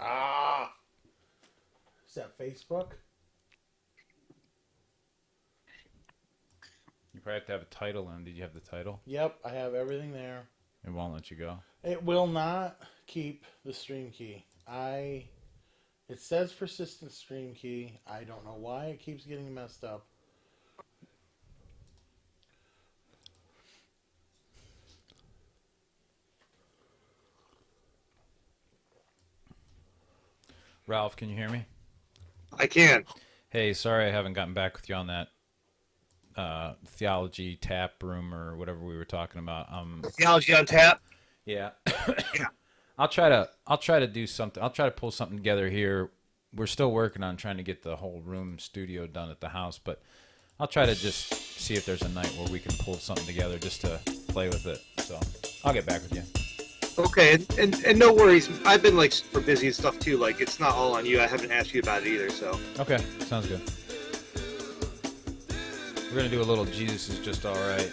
Ah. Is that Facebook? You probably have to have a title in. Did you have the title? Yep, I have everything there. It won't let you go. It will not keep the stream key. It says persistent stream key. I don't know why it keeps getting messed up. Ralph, can you hear me? I can. Hey, sorry I haven't gotten back with you on that theology tap room or whatever we were talking about. Theology on tap. Yeah. Yeah. I'll try to do something. I'll try to pull something together here. We're still working on trying to get the whole room studio done at the house, but I'll try to just see if there's a night where we can pull something together just to play with it. So I'll get back with you. Okay, and no worries. I've been like super busy and stuff too. Like it's not all on you. I haven't asked you about it either. So Okay, sounds good. We're gonna do a little Jesus is Just All Right.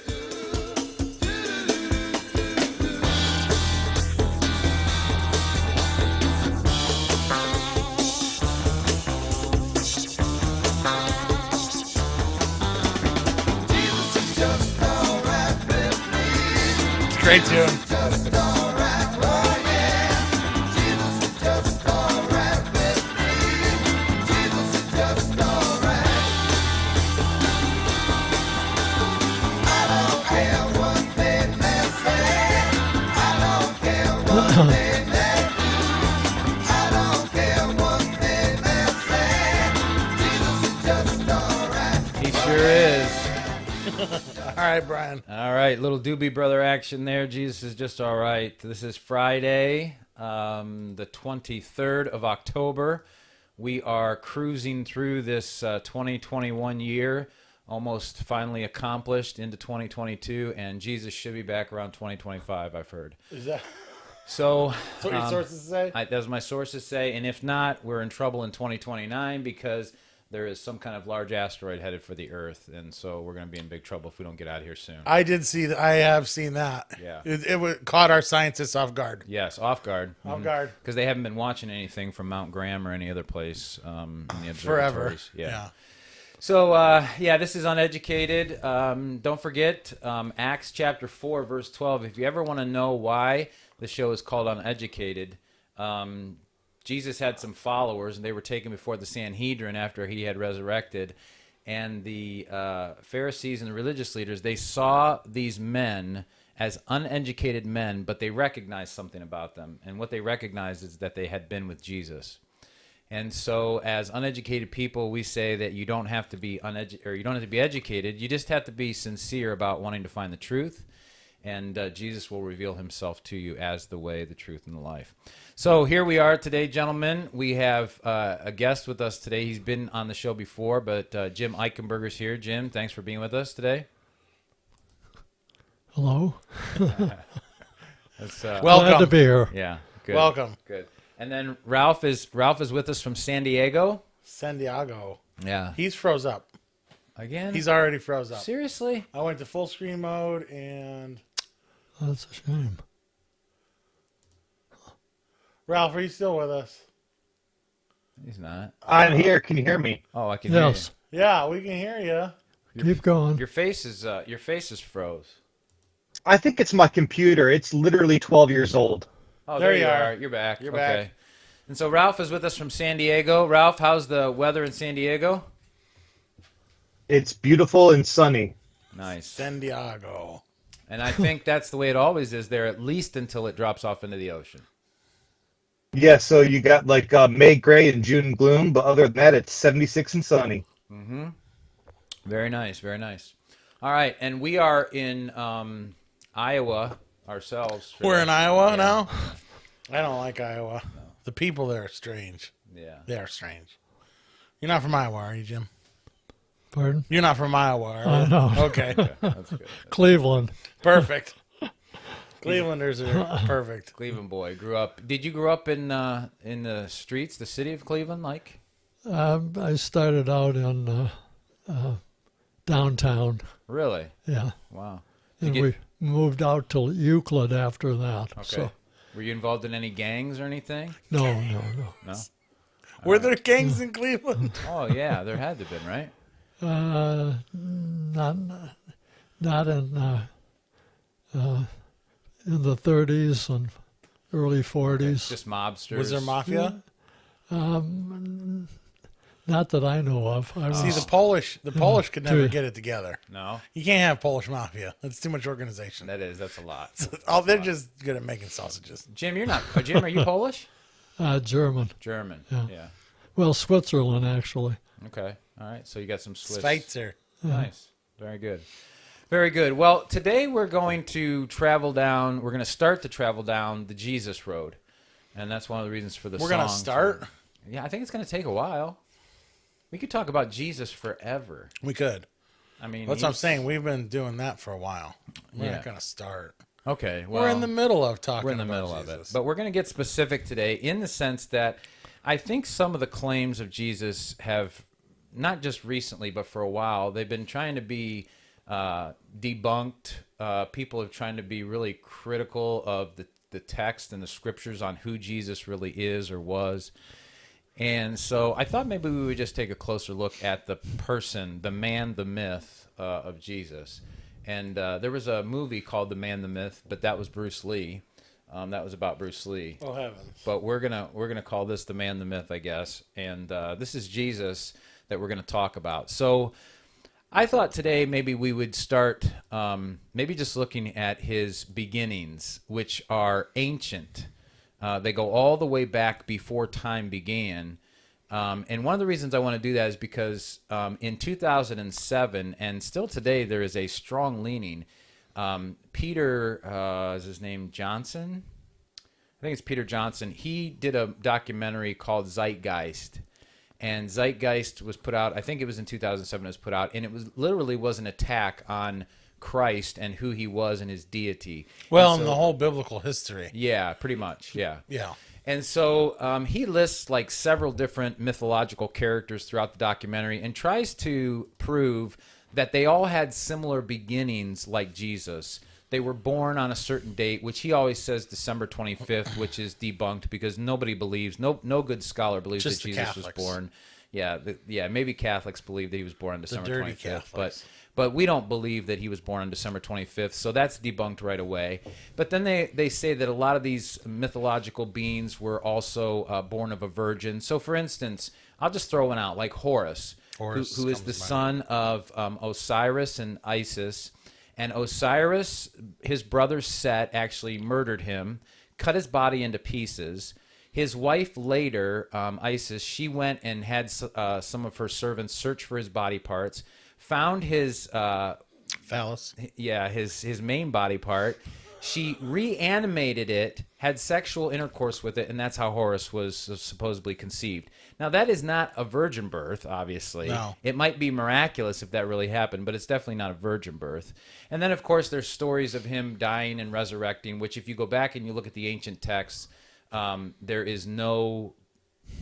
Great tune. He sure is. All right, Brian. All right, little Doobie Brother action there. Jesus is Just All Right. This is Friday, the 23rd of October. We are cruising through this 2021 year, almost finally accomplished into 2022, and Jesus should be back around 2025, I've heard. Is that So, what your sources say? that's what my sources say, and if not, we're in trouble in 2029 because there is some kind of large asteroid headed for the Earth, and so we're going to be in big trouble if we don't get out of here soon. I did see that. I have seen that. Yeah. It caught our scientists off guard. Yes, off guard. Off guard. Because they haven't been watching anything from Mount Graham or any other place in the Forever. observatories. Yeah. So, this is Uneducated. Don't forget, Acts chapter 4, verse 12. If you ever want to know why the show is called Uneducated, Jesus had some followers, and they were taken before the Sanhedrin after he had resurrected. And the Pharisees and the religious leaders, they saw these men as uneducated men, but they recognized something about them. And what they recognized is that they had been with Jesus. And so, as uneducated people, we say that you don't have to be you don't have to be educated. You just have to be sincere about wanting to find the truth, and Jesus will reveal Himself to you as the way, the truth, and the life. So here we are today, gentlemen. We have a guest with us today. He's been on the show before, but Jim Eichenberger's here. Jim, thanks for being with us today. Hello. That's, Welcome. Glad to be here. Yeah, good. Welcome. Good. And then Ralph is with us from San Diego. San Diego. Yeah. He's froze up. Again? He's already froze up. Seriously? I went to full screen mode and That's a shame. Ralph, are you still with us? He's not. I'm here. Can you hear me? Oh, I can hear you. Yes. Yeah, we can hear you. Keep going. Your face is froze. I think it's my computer. It's literally 12 years old. Oh, There there you you are. are. You're back. You're okay. back. And so Ralph is with us from San Diego. Ralph, how's the weather in San Diego? It's beautiful and sunny. Nice. San Diego. And I think that's the way it always is there, at least until it drops off into the ocean. Yeah, so you got like May gray and June gloom, but other than that, it's 76 and sunny. Mm-hmm. Very nice. Very nice. All right. And we are in Iowa ourselves. We're in Iowa Yeah. now? I don't like Iowa. The people there are strange. Yeah. They are strange. You're not from Iowa, are you, Jim? Pardon? You're not from Iowa, are you? No. Okay. That's good. Cleveland. Perfect. Clevelanders are perfect. Cleveland boy. Did you grow up in the streets, the city of Cleveland, Mike? I started out in downtown. Really? Yeah. Wow. And You we moved out to Euclid after that. Okay. So Were you involved in any gangs or anything? No. No. Were there gangs in Cleveland? Oh yeah, there had to have been, right? Not in the 30s and early 40s. Just mobsters. Was there mafia? Not that I know of. See, the Polish could never get it together. No, You can't have Polish mafia. That's too much organization. that's a lot. Oh, they're just good at making sausages. Jim, you're not. Jim, are you Polish? German. German. Yeah. Yeah. Well, Switzerland, actually. Okay. All right. So you got some Swiss. Schweitzer. Nice. Very good. Very good. Well, today we're going to travel down. We're going to start to travel down the Jesus Road, and that's one of the reasons for the We're song. gonna start. Yeah, I think it's going to take a while. We could talk about Jesus forever. We could. I mean, That's what I'm saying. We've been doing that for a while. We're Yeah. not gonna start. Okay. Well, We're in the middle of talking. we're in the about middle of it, Jesus. but we're going to get specific today in the sense that I think some of the claims of Jesus have not just recently, but for a while, they've been trying to be debunked. People are trying to be really critical of the text and the scriptures on who Jesus really is or was. And so I thought maybe we would just take a closer look at the person, the man, the myth of Jesus. And there was a movie called The Man, the Myth, but that was Bruce Lee. That was about Bruce Lee. Oh heavens! But we're gonna call this The Man, the Myth, I guess. And this is Jesus that we're gonna talk about. So I thought today maybe we would start maybe just looking at his beginnings, which are ancient. They go all the way back before time began. And one of the reasons I want to do that is because in 2007, and still today, there is a strong leaning. Peter, is his name Johnson? I think it's Peter Johnson. He did a documentary called Zeitgeist. And Zeitgeist was put out, I think it was in 2007 it was put out, and it was literally was an attack on Christ and who he was and his deity. Well, And in so- the whole biblical history. Yeah, pretty much, yeah. Yeah. And so he lists like several different mythological characters throughout the documentary and tries to prove that they all had similar beginnings like Jesus. They were born on a certain date, which he always says December 25th, which is debunked because nobody believes, no good scholar believes Just that the Jesus was Catholics. born. Yeah, maybe Catholics believe that he was born on December dirty 25th, Catholics. but we don't believe that he was born on December 25th, so that's debunked right away. But then they say that a lot of these mythological beings were also born of a virgin. So, for instance, I'll just throw one out, like Horus, Horus who is comes the to mind. son of Osiris and Isis. And Osiris, his brother Set, actually murdered him, cut his body into pieces. His wife later, Isis, she went and had some of her servants search for his body parts, found his Phallus. his main body part. She reanimated it, had sexual intercourse with it, and that's how Horus was supposedly conceived. Now, that is not a virgin birth, obviously. No. It might be miraculous if that really happened, but it's definitely not a virgin birth. And then, of course, there's stories of him dying and resurrecting, which if you go back and you look at the ancient texts, there is no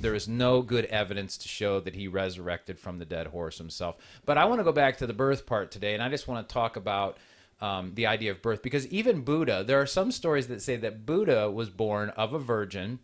good evidence to show that he resurrected from the dead, Horus himself. But I want to go back to the birth part today, and I just want to talk about the idea of birth, because even Buddha, there are some stories that say that Buddha was born of a virgin,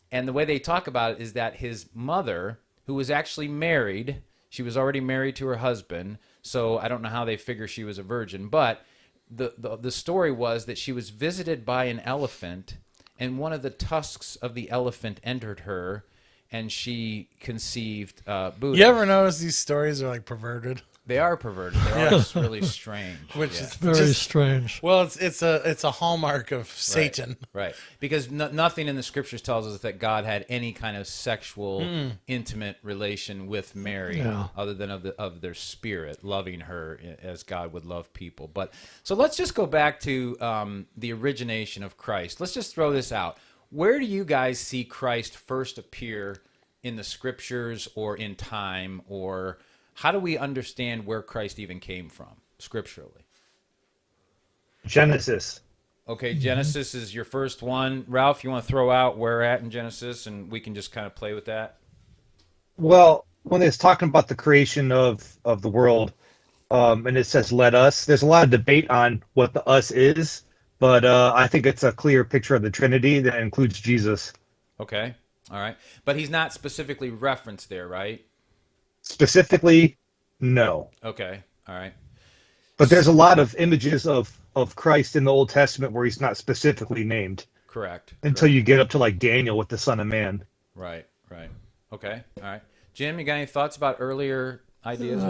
and the way they talk about it is that his mother, who was actually married, she was already married to her husband, so I don't know how they figure she was a virgin, but the story was that she was visited by an elephant, and one of the tusks of the elephant entered her, and she conceived Buddha. You ever notice these stories are like perverted? They are perverted. They're all just really strange. Which Yeah. is Very just, strange. well, it's a hallmark of Satan. Right. Because nothing in the scriptures tells us that God had any kind of sexual, intimate relation with Mary, Yeah. other than of their spirit, loving her as God would love people. But so let's just go back to the origination of Christ. Let's just throw this out. Where do you guys see Christ first appear in the scriptures or in time, or how do we understand where Christ even came from scripturally? Genesis. Okay, Genesis is your first one. Ralph, you want to throw out where we're at in Genesis, and we can just kind of play with that? Well, when it's talking about the creation of the world, and it says "let us," there's a lot of debate on what the "us" is. but I think it's a clear picture of the Trinity that includes Jesus. Okay. All right. But he's not specifically referenced there, right? Specifically, no. Okay. All right. But there's a lot of images of Christ in the Old Testament where he's not specifically named Correct. until Correct. you get up to like Daniel with the Son of Man. Right. Right. Okay. All right. Jim, you got any thoughts about earlier ideas?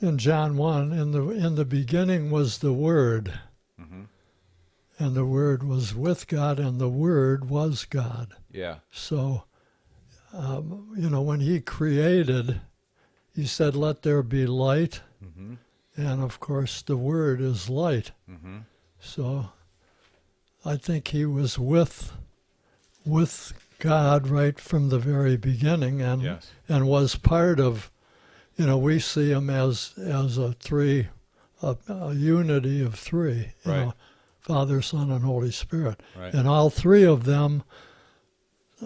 In John 1, in the beginning was the Word, and the Word was with God, and the Word was God. Yeah. So, when he created, he said, "Let there be light," and of course the Word is light. So, I think he was with God right from the very beginning, and Yes. and was part of. We see him as a unity of three. Right. Father, Son, and Holy Spirit, Right. and all three of them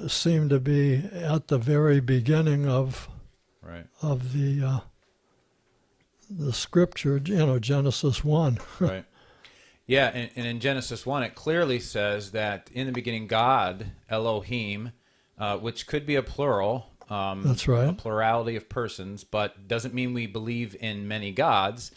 seem to be at the very beginning of Right. the Scripture. Genesis 1. Right. Yeah, and in Genesis 1, it clearly says that in the beginning, God, Elohim, which could be a plural, That's right. a plurality of persons, but doesn't mean we believe in many gods,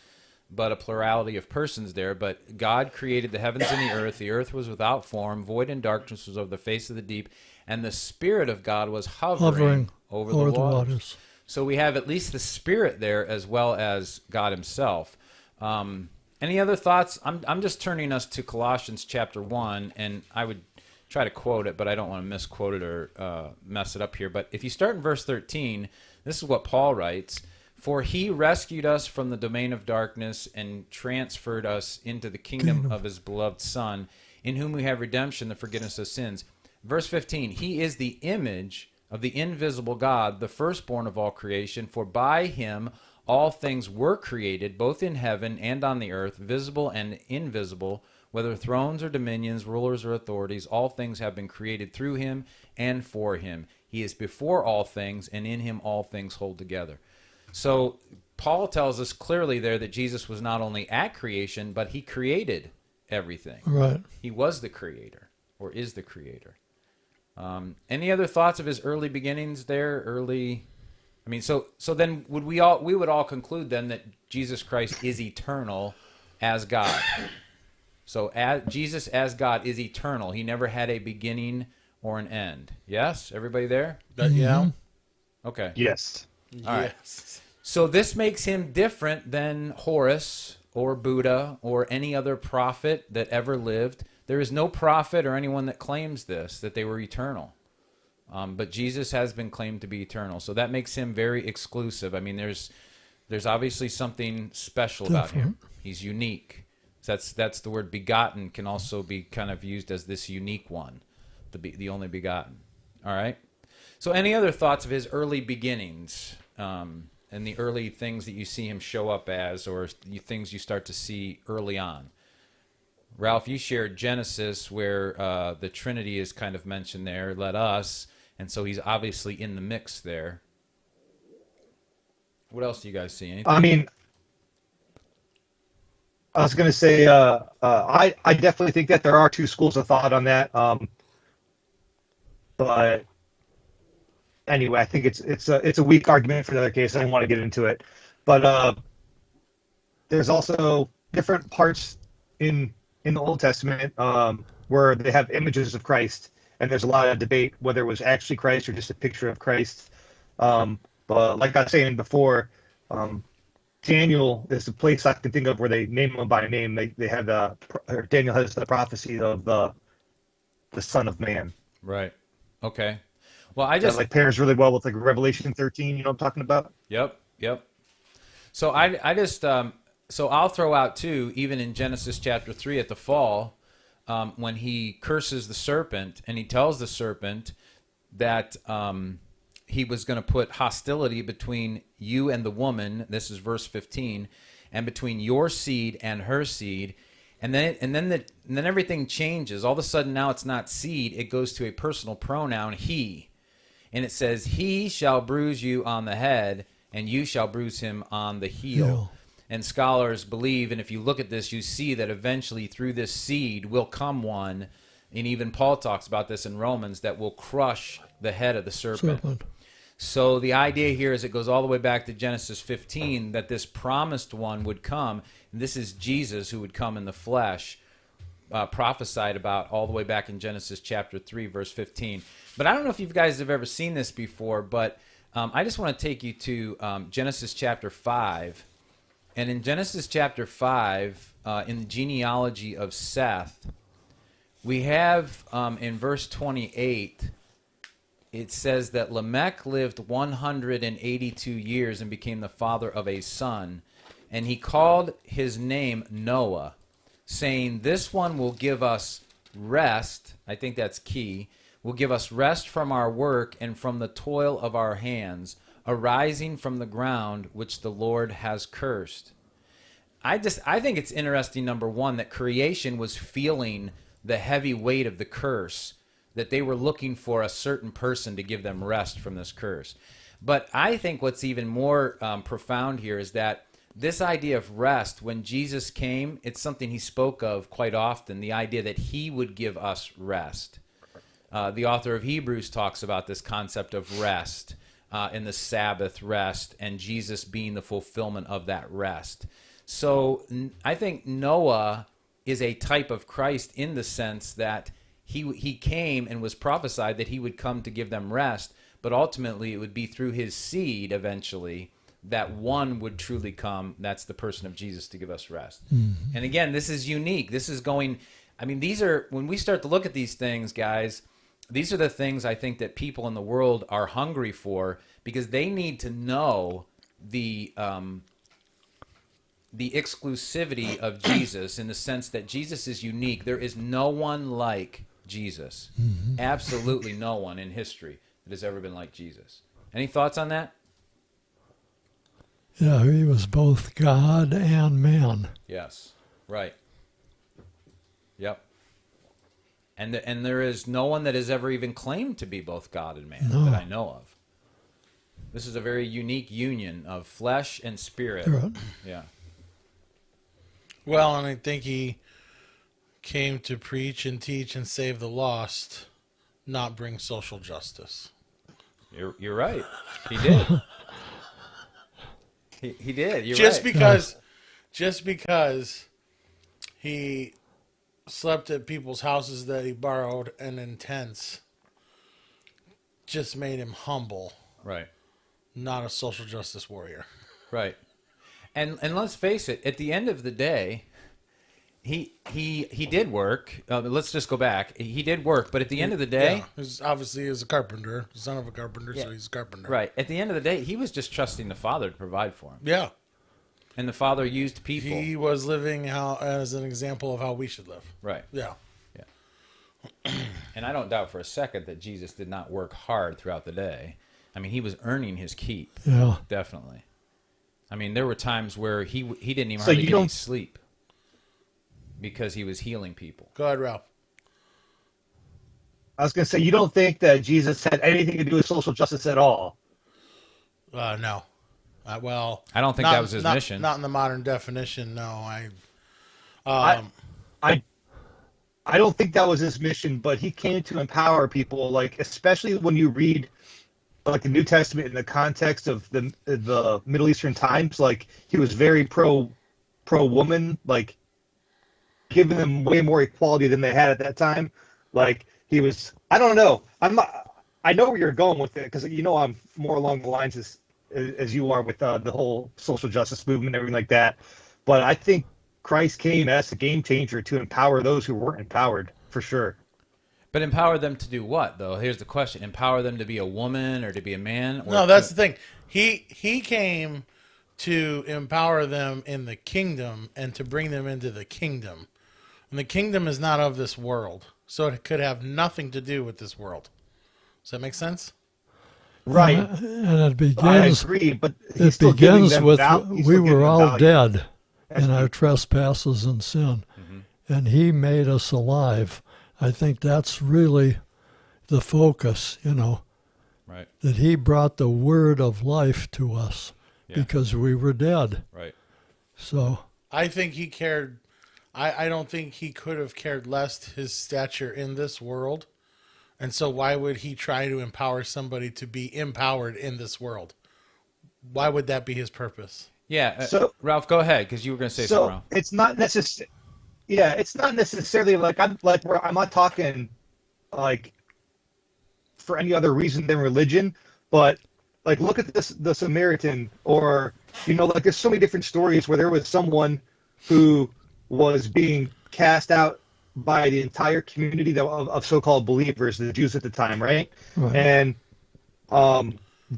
but a plurality of persons there. But God created the heavens and the earth. The earth was without form, void and darkness was over the face of the deep, and the Spirit of God was hovering over the waters. So we have at least the Spirit there as well as God himself. Any other thoughts? I'm just turning us to Colossians chapter 1, and I would try to quote it, but I don't want to misquote it or mess it up here. But if you start in verse 13, this is what Paul writes. For he rescued us from the domain of darkness and transferred us into the kingdom of his beloved Son, in whom we have redemption, the forgiveness of sins. Verse 15, he is the image of the invisible God, the firstborn of all creation, for by him all things were created, both in heaven and on the earth, visible and invisible, whether thrones or dominions, rulers or authorities, all things have been created through him and for him. He is before all things, and in him all things hold together. So Paul tells us clearly there that Jesus was not only at creation, but he created everything. Right. He was the creator, or is the creator. Any other thoughts of his early beginnings there? So then we would all conclude then that Jesus Christ is eternal as God. So Jesus as God is eternal. He never had a beginning or an end. Yes? Everybody there? Yeah. Okay. Yes. All right. Yes. So this makes him different than Horus or Buddha or any other prophet that ever lived. There is no prophet or anyone that claims this, that they were eternal. But Jesus has been claimed to be eternal. So that makes him very exclusive. I mean, there's obviously something special about him. He's unique. That's the word begotten can also be kind of used as this unique one, the only begotten. All right? So any other thoughts of his early beginnings and the early things that you see him show up as, or things you start to see early on? Ralph, you shared Genesis where the Trinity is kind of mentioned there, let us, and so he's obviously in the mix there. What else do you guys see? Anything? I mean, I was going to say, I definitely think that there are two schools of thought on that. But anyway, I think it's a weak argument for the other case. I don't want to get into it. But there's also different parts in the Old Testament where they have images of Christ, and there's a lot of debate whether it was actually Christ or just a picture of Christ. But like I was saying before, Daniel is the place I can think of where they name him by name. They have Daniel has the prophecy of the Son of Man. Right. Okay. Well, That like pairs really well with like Revelation 13. You know what I'm talking about? Yep. So I just so I'll throw out too, even in Genesis chapter 3 at the fall, when he curses the serpent and he tells the serpent that he was going to put hostility between you and the woman. This is verse 15, and between your seed and her seed. And then everything changes. All of a sudden now it's not seed, it goes to a personal pronoun, he. And it says, he shall bruise you on the head, and you shall bruise him on the heel. And scholars believe, and if you look at this, you see that eventually through this seed will come one, and even Paul talks about this in Romans, that will crush the head of the serpent. So the idea here is it goes all the way back to Genesis 15, that this promised one would come, and this is Jesus who would come in the flesh, prophesied about all the way back in Genesis chapter 3, verse 15. But I don't know if you guys have ever seen this before, but I just want to take you to Genesis chapter 5. And in Genesis chapter 5, in the genealogy of Seth, we have in verse 28, it says that Lamech lived 182 years and became the father of a son. And he called his name Noah, saying, "This one will give us rest." I think that's key. "Will give us rest from our work and from the toil of our hands, arising from the ground which the Lord has cursed." I think it's interesting, number one, that creation was feeling the heavy weight of the curse, that they were looking for a certain person to give them rest from this curse. But I think what's even more profound here is that this idea of rest, when Jesus came, it's something he spoke of quite often, the idea that he would give us rest. The author of Hebrews talks about this concept of rest in the Sabbath rest, and Jesus being the fulfillment of that rest. So I think Noah is a type of Christ in the sense that he came and was prophesied that he would come to give them rest, but ultimately it would be through his seed eventually that one would truly come. That's the person of Jesus to give us rest. Mm-hmm. And again, this is unique. This is going, I mean, these are, when we start to look at these things, guys, these are the things I think that people in the world are hungry for, because they need to know the exclusivity of Jesus, in the sense that Jesus is unique. There is no one like Jesus. Mm-hmm. Absolutely no one in history that has ever been like Jesus. Any thoughts on that? Yeah, he was both God and man. Yes, right. Yep. And there is no one that has ever even claimed to be both God and man that I know of. This is a very unique union of flesh and spirit. Right. Yeah. Well, and I think he came to preach and teach and save the lost, not bring social justice. You're right. He did. he did. You're just right. Just because he slept at people's houses that he borrowed and in tents just made him humble. Right. Not a social justice warrior. Right. And let's face it, at the end of the day, he did work. Let's just go back. He did work, but at the end of the day, obviously he's a carpenter, son of a carpenter, so he's a carpenter. Right. At the end of the day, he was just trusting the Father to provide for him. Yeah. And the Father used people. He was living as an example of how we should live. Right. Yeah. Yeah. And I don't doubt for a second that Jesus did not work hard throughout the day. I mean, he was earning his keep. Yeah. Definitely. I mean, there were times where he didn't even hardly get any sleep because he was healing people. Go ahead, Ralph. I was going to say, you don't think that Jesus had anything to do with social justice at all? No. Well, I don't think that was his mission. Not in the modern definition, no. I don't think that was his mission, but he came to empower people, like, especially when you read like the New Testament in the context of the Middle Eastern times. Like, he was very pro woman, like giving them way more equality than they had at that time. Like, he was, I don't know. I know where you're going with it, because I'm more along the lines as you are with the whole social justice movement and everything like that. But I think Christ came as a game changer to empower those who weren't empowered, for sure. But empower them to do what, though? Here's the question. Empower them to be a woman or to be a man? No, that's the thing. He came to empower them in the kingdom and to bring them into the kingdom. And the kingdom is not of this world, so it could have nothing to do with this world. Does that make sense? Right. And it begins, I agree, but it begins with we were all dead in our trespasses and sin, and he made us alive. I think that's really the focus, right? That he brought the word of life to us because we were dead. Right. So, I think he cared. I don't think he could have cared less his stature in this world. And so why would he try to empower somebody to be empowered in this world? Why would that be his purpose? Yeah. So- Ralph, go ahead, because you were going to say something, So Ralph. it's not necessarily, yeah, it's not necessarily like I'm not talking like for any other reason than religion, but like look at the Samaritan, or like there's so many different stories where there was someone who was being cast out by the entire community of so-called believers, the Jews at the time, right? right. And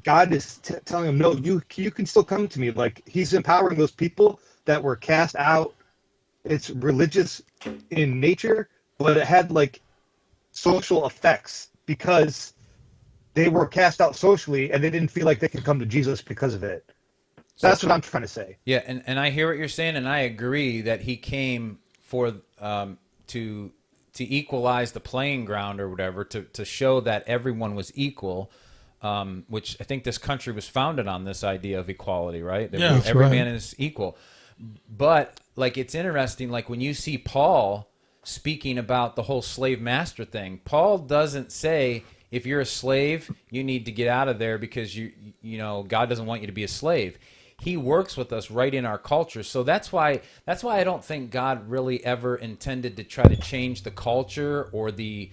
God is telling him, no, you can still come to me. Like he's empowering those people that were cast out. It's religious in nature, but it had like social effects because they were cast out socially and they didn't feel like they could come to Jesus because of it. That's what I'm trying to say. Yeah, and I hear what you're saying, and I agree that he came for to equalize the playing ground or whatever, to show that everyone was equal, which I think this country was founded on this idea of equality, right? That Yeah. That's every right. man is equal. But like it's interesting, like when you see Paul speaking about the whole slave master thing, Paul doesn't say if you're a slave, you need to get out of there because you know God doesn't want you to be a slave. He works with us right in our culture. So that's why I don't think God really ever intended to try to change the culture or the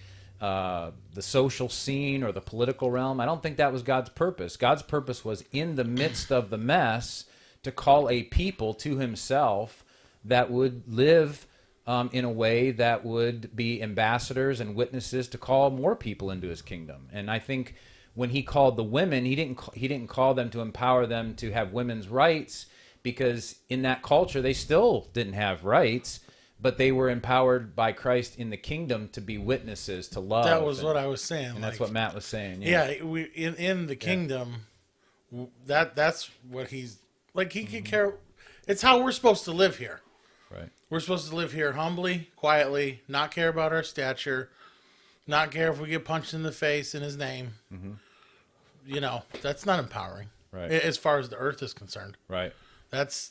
social scene or the political realm. I don't think that was God's purpose. God's purpose was in the midst of the mess to call a people to himself that would live in a way that would be ambassadors and witnesses to call more people into his kingdom. And I think when he called the women, he didn't call them to empower them to have women's rights, because in that culture they still didn't have rights, but they were empowered by Christ in the kingdom to be witnesses, to love. That was what I was saying. And that's like, what Matt was saying. Yeah, we in the kingdom. That's what he's like. He could care. It's how we're supposed to live here. Right. We're supposed to live here humbly, quietly, not care about our stature, not care if we get punched in the face in his name. That's not empowering. Right. As far as the earth is concerned. Right. That's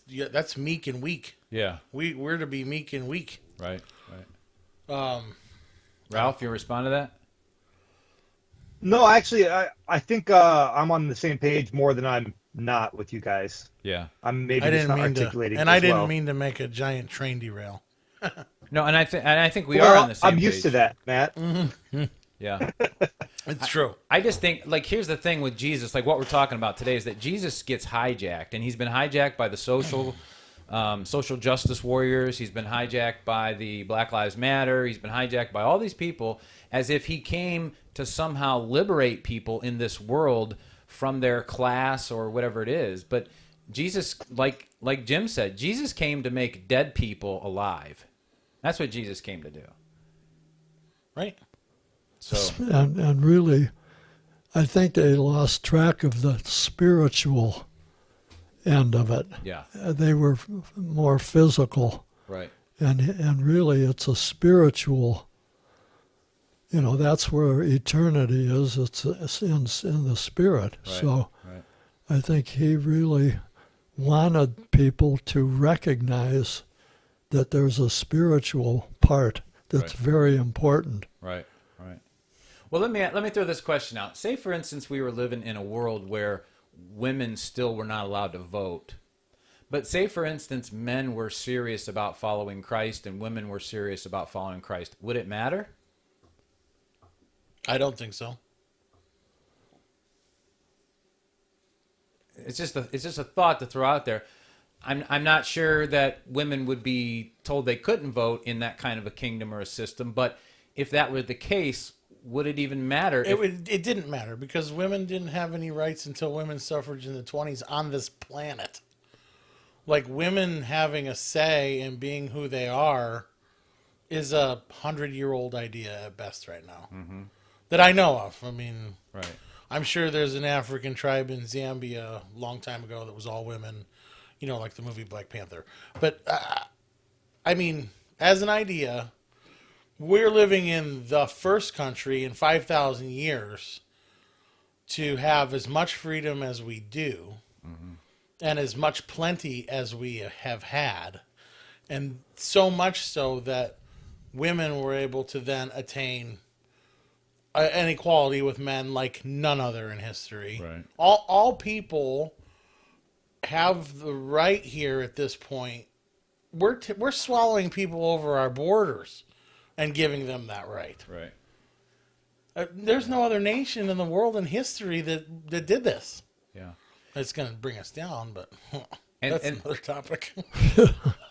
meek and weak. Yeah. We're to be meek and weak. Right. Ralph, you respond to that? No, actually, I think I'm on the same page more than I'm not with you guys. Yeah. I'm maybe I just didn't not mean to, articulating and as I didn't well. mean to make a giant train derail. No, and I think we Well, are on the same I'm used page. to that, Matt. Yeah. It's true. I just think, like, here's the thing with Jesus, like what we're talking about today is that Jesus gets hijacked, and he's been hijacked by the social justice warriors. He's been hijacked by the Black Lives Matter. He's been hijacked by all these people as if he came to somehow liberate people in this world from their class or whatever it is. But Jesus, like Jim said, Jesus came to make dead people alive. That's what Jesus came to do. Right? So And really, I think they lost track of the spiritual end of it. yeah, They were more physical, right. and really it's a spiritual. That's where eternity is. It's in the spirit. Right, So right. I think he really wanted people to recognize that there's a spiritual part that's Right. very important. Right, right. Well, let me throw this question out. Say, for instance, we were living in a world where women still were not allowed to vote. But say, for instance, men were serious about following Christ and women were serious about following Christ. Would it matter? I don't think so. It's just a thought to throw out there. I'm not sure that women would be told they couldn't vote in that kind of a kingdom or a system, but if that were the case, would it even matter? It didn't matter because women didn't have any rights until women's suffrage in the 20s on this planet. Like, women having a say in being who they are is a 100-year-old idea at best right now. Mm-hmm. That I know of. I mean, right. I'm sure there's an African tribe in Zambia a long time ago that was all women, like the movie Black Panther. But, I mean, as an idea, we're living in the first country in 5,000 years to have as much freedom as we do. Mm-hmm. and as much plenty as we have had. And so much so that women were able to then attain an equality with men like none other in history. Right. All people have the right here at this point. We're swallowing people over our borders and giving them that right. Right. There's no other nation in the world in history that did this. Yeah. It's going to bring us down, but And- that's and- another topic.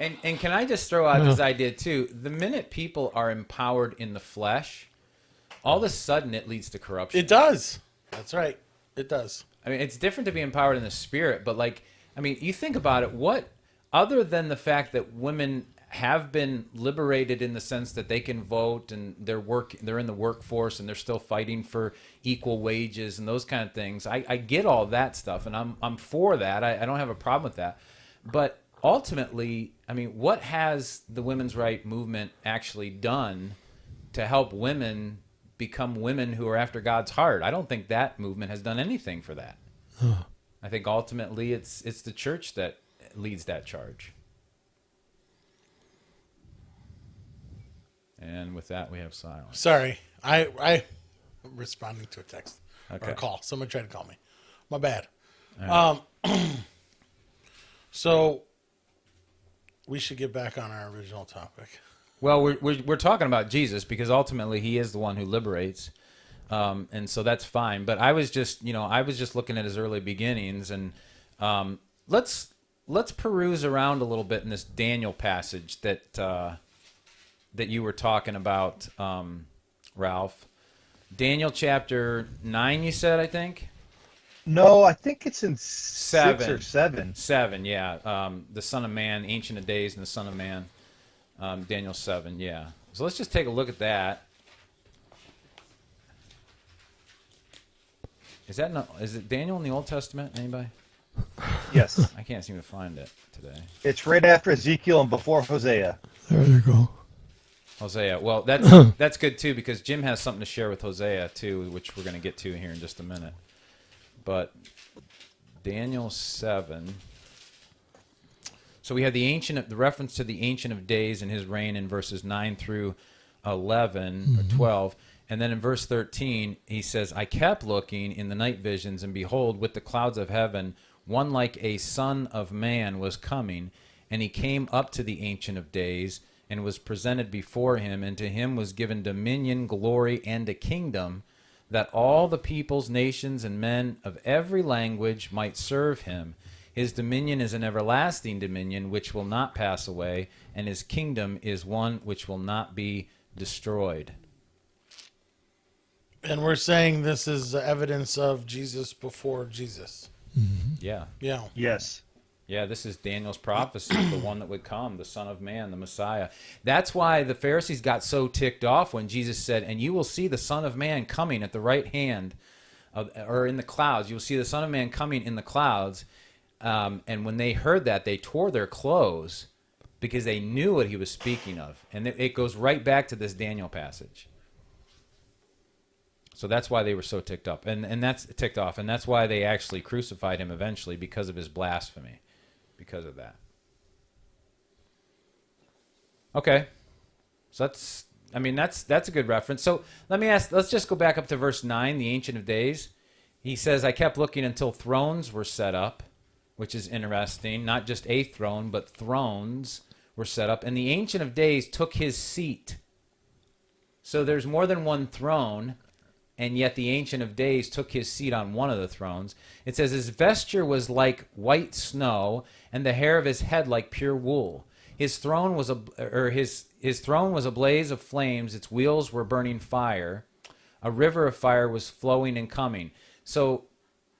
And can I just throw out this idea too? The minute people are empowered in the flesh, all of a sudden it leads to corruption. It does. That's right. It does. I mean, it's different to be empowered in the spirit, but like, I mean, you think about it, what, other than the fact that women have been liberated in the sense that they can vote and they're in the workforce and they're still fighting for equal wages and those kind of things. I get all that stuff, and I'm for that. I don't have a problem with that. But ultimately, I mean, what has the women's right movement actually done to help women become women who are after God's heart? I don't think that movement has done anything for that. I think ultimately it's the church that leads that charge. And with that, we have silence. Sorry. I'm responding to a text or Okay. a call. Someone tried to call me. My bad. All So we should get back on our original topic. Well, we're talking about Jesus because ultimately he is the one who liberates, and so that's fine. But I was just looking at his early beginnings, and let's peruse around a little bit in this Daniel passage that you were talking about, Ralph. Daniel chapter 9, you said, I think. No, I think it's in 6 7. or 7. 7, yeah. The Son of Man, Ancient of Days, and the Son of Man. Daniel 7, yeah. So let's just take a look at that. Is it Daniel in the Old Testament? Anybody? Yes. I can't seem to find it today. It's right after Ezekiel and before Hosea. There you go. Hosea. Well, that's good too because Jim has something to share with Hosea too, which we're going to get to here in just a minute. But Daniel 7. So we have the reference to the Ancient of Days and his reign in verses 9 through 11 or 12. And then in verse 13, he says, I kept looking in the night visions, and behold, with the clouds of heaven, one like a son of man was coming. And he came up to the Ancient of Days and was presented before him. And to him was given dominion, glory, and a kingdom, that all the peoples, nations, and men of every language might serve him. His dominion is an everlasting dominion which will not pass away, and his kingdom is one which will not be destroyed. And we're saying this is evidence of Jesus before Jesus. Yeah. Yeah. Yes. Yeah, this is Daniel's prophecy, the one that would come, the Son of Man, the Messiah. That's why the Pharisees got so ticked off when Jesus said, and you will see the Son of Man coming at the right hand, or in the clouds. You will see the Son of Man coming in the clouds. And when they heard that, they tore their clothes because they knew what he was speaking of. And it goes right back to this Daniel passage. So that's why they were so ticked up, and that's ticked off, and that's why they actually crucified him eventually, because of his blasphemy, because of that. Okay, so that's a good reference. So let's just go back up to verse 9, the Ancient of Days. He says, I kept looking until thrones were set up, which is interesting. Not just a throne, but thrones were set up, and the Ancient of Days took his seat. So there's more than one throne. And yet the Ancient of Days took his seat on one of the thrones. It says his vesture was like white snow, and the hair of his head like pure wool. His throne was his throne was a blaze of flames. Its wheels were burning fire. A river of fire was flowing and coming. So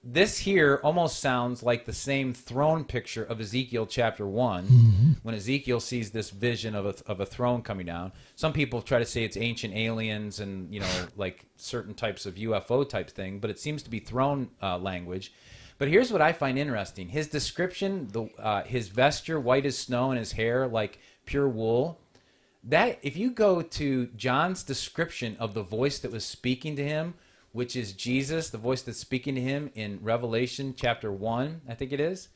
this here almost sounds like the same throne picture of Ezekiel chapter 1, when Ezekiel sees this vision of a throne coming down. Some people try to say it's ancient aliens and, like certain types of UFO type thing, but it seems to be throne language. But here's what I find interesting. His description, his vesture white as snow and his hair like pure wool, that if you go to John's description of the voice that was speaking to him, which is Jesus, the voice that's speaking to him in Revelation chapter 1, I think it is.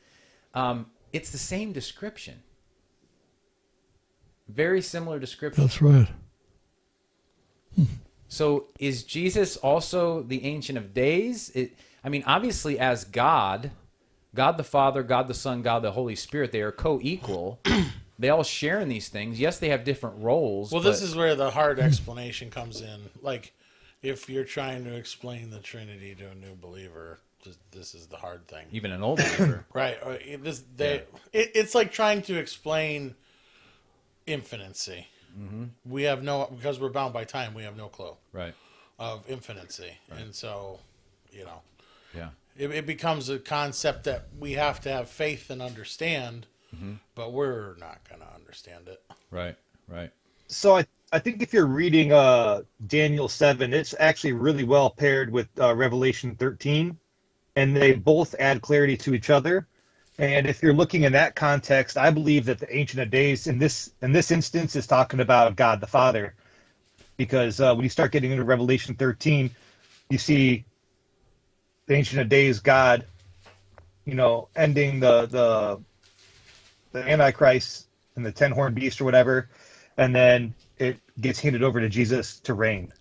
It's the same description. Very similar description. That's right. So is Jesus also the Ancient of Days? Obviously as God the Father, God the Son, God the Holy Spirit, they are co-equal. They all share in these things. Yes, they have different roles. Well, this is where the hard explanation comes in. Like, if you're trying to explain the Trinity to a new believer, this is the hard thing. Even an old believer. Right. It's like trying to explain infinicy. Mm-hmm. We have because we're bound by time, we have no clue. Right. Of infinicy. Right. And so, Yeah. It becomes a concept that we have to have faith and understand, but we're not going to understand it. Right. So I think if you're reading Daniel 7, it's actually really well paired with Revelation 13, and they both add clarity to each other. And if you're looking in that context, I believe that the Ancient of Days in this instance is talking about God the Father, because when you start getting into Revelation 13, you see the Ancient of Days God, ending the Antichrist and the 10-horned beast or whatever, and then it gets handed over to Jesus to reign.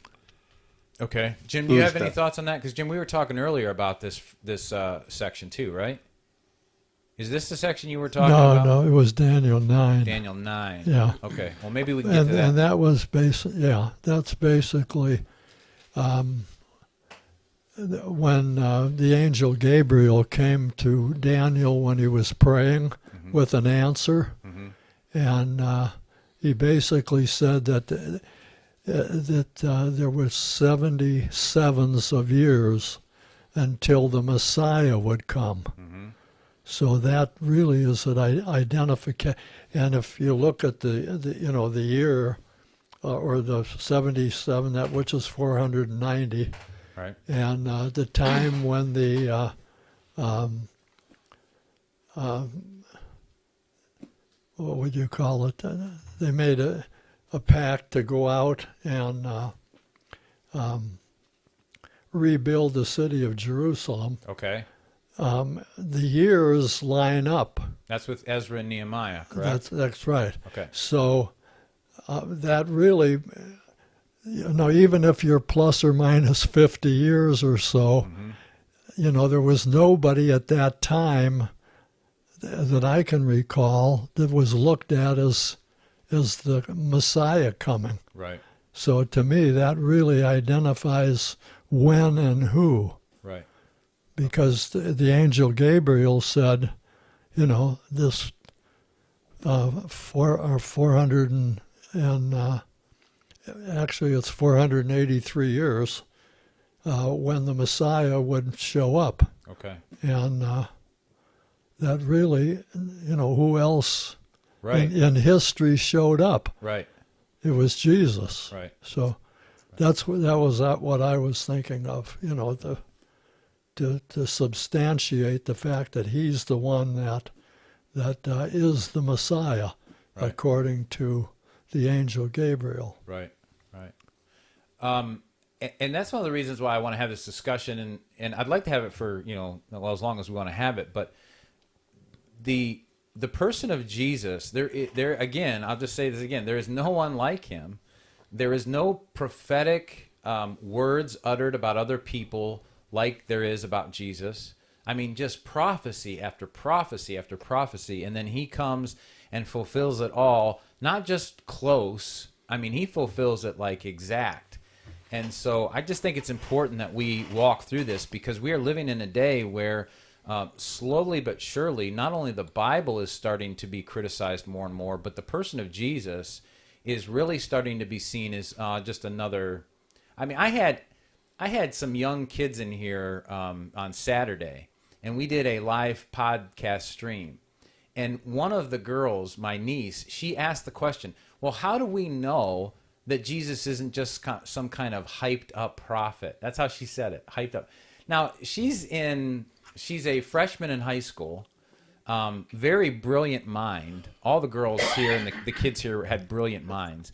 Okay, Jim, do you have any thoughts on that? Because Jim, we were talking earlier about this section too, right? Is this the section you were talking about? No, it was Daniel 9. Daniel 9. Yeah. Okay. Well, maybe we can get to that. And that was that's basically when the angel Gabriel came to Daniel when he was praying with an answer, and he basically said that there were 77s of years until the Messiah would come. So that really is an identification. And if you look at the year or the 77, which is 490. Right. And the time when the what would you call it? They made a pact to go out and rebuild the city of Jerusalem. Okay. The years line up. That's with Ezra and Nehemiah, correct? That's right. Okay. So that really, even if you're plus or minus 50 years or so, there was nobody at that time that I can recall that was looked at as the Messiah coming. Right. So to me, that really identifies when and who. Right. Because the angel Gabriel said, this 400 and actually it's 483 years when the Messiah would show up. Okay. And that really, who else in history showed up? Right. It was Jesus. Right. So that was what I was thinking of, to substantiate the fact that he's the one that is the Messiah, according to the angel Gabriel. Right. And that's one of the reasons why I want to have this discussion, and I'd like to have it for as long as we want to have it. But the person of Jesus, there again, I'll just say this again: there is no one like him. There is no prophetic words uttered about other people like there is about Jesus. I mean, just prophecy after prophecy after prophecy, and then he comes and fulfills it all, not just close. I mean, he fulfills it like exact. And so I just think it's important that we walk through this, because we are living in a day where slowly but surely, not only the Bible is starting to be criticized more and more, but the person of Jesus is really starting to be seen as just another. I mean, I had some young kids in here on Saturday, and we did a live podcast stream. And one of the girls, my niece, she asked the question, well, how do we know that Jesus isn't just some kind of hyped up prophet? That's how she said it, hyped up. Now, she's a freshman in high school, very brilliant mind. All the girls here and the kids here had brilliant minds.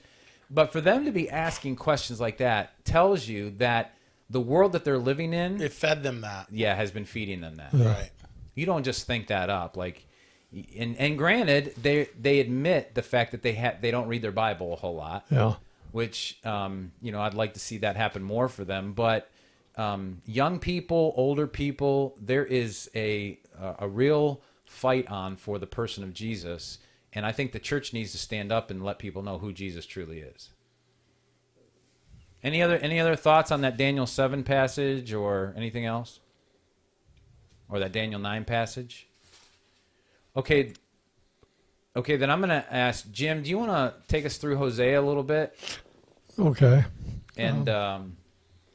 But for them to be asking questions like that tells you that the world that they're living in, it fed them that. Yeah, has been feeding them that. Yeah. Right. You don't just think that up. Like, And granted, they admit the fact that they don't read their Bible a whole lot. Yeah. Which I'd like to see that happen more for them. But young people, older people, there is a real fight on for the person of Jesus, and I think the church needs to stand up and let people know who Jesus truly is. Any other thoughts on that Daniel 7 passage or anything else? Or that Daniel 9 passage? Okay, then I'm going to ask Jim, do you want to take us through Hosea a little bit? Okay. And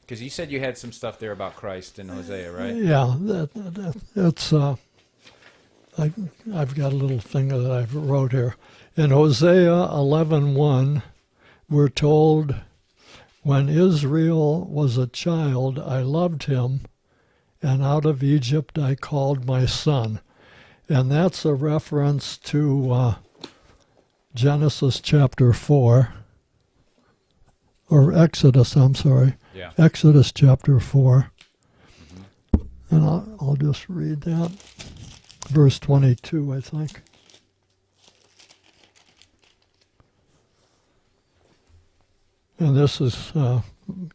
because you said you had some stuff there about Christ in Hosea, right? Yeah, that's I've got a little thing that I've wrote here. In Hosea 11:1, we're told, "When Israel was a child, I loved him, and out of Egypt I called my son." And that's a reference to Genesis chapter 4, or Exodus, I'm sorry. Yeah. Exodus chapter 4. And I'll just read that. Verse 22, I think. And this is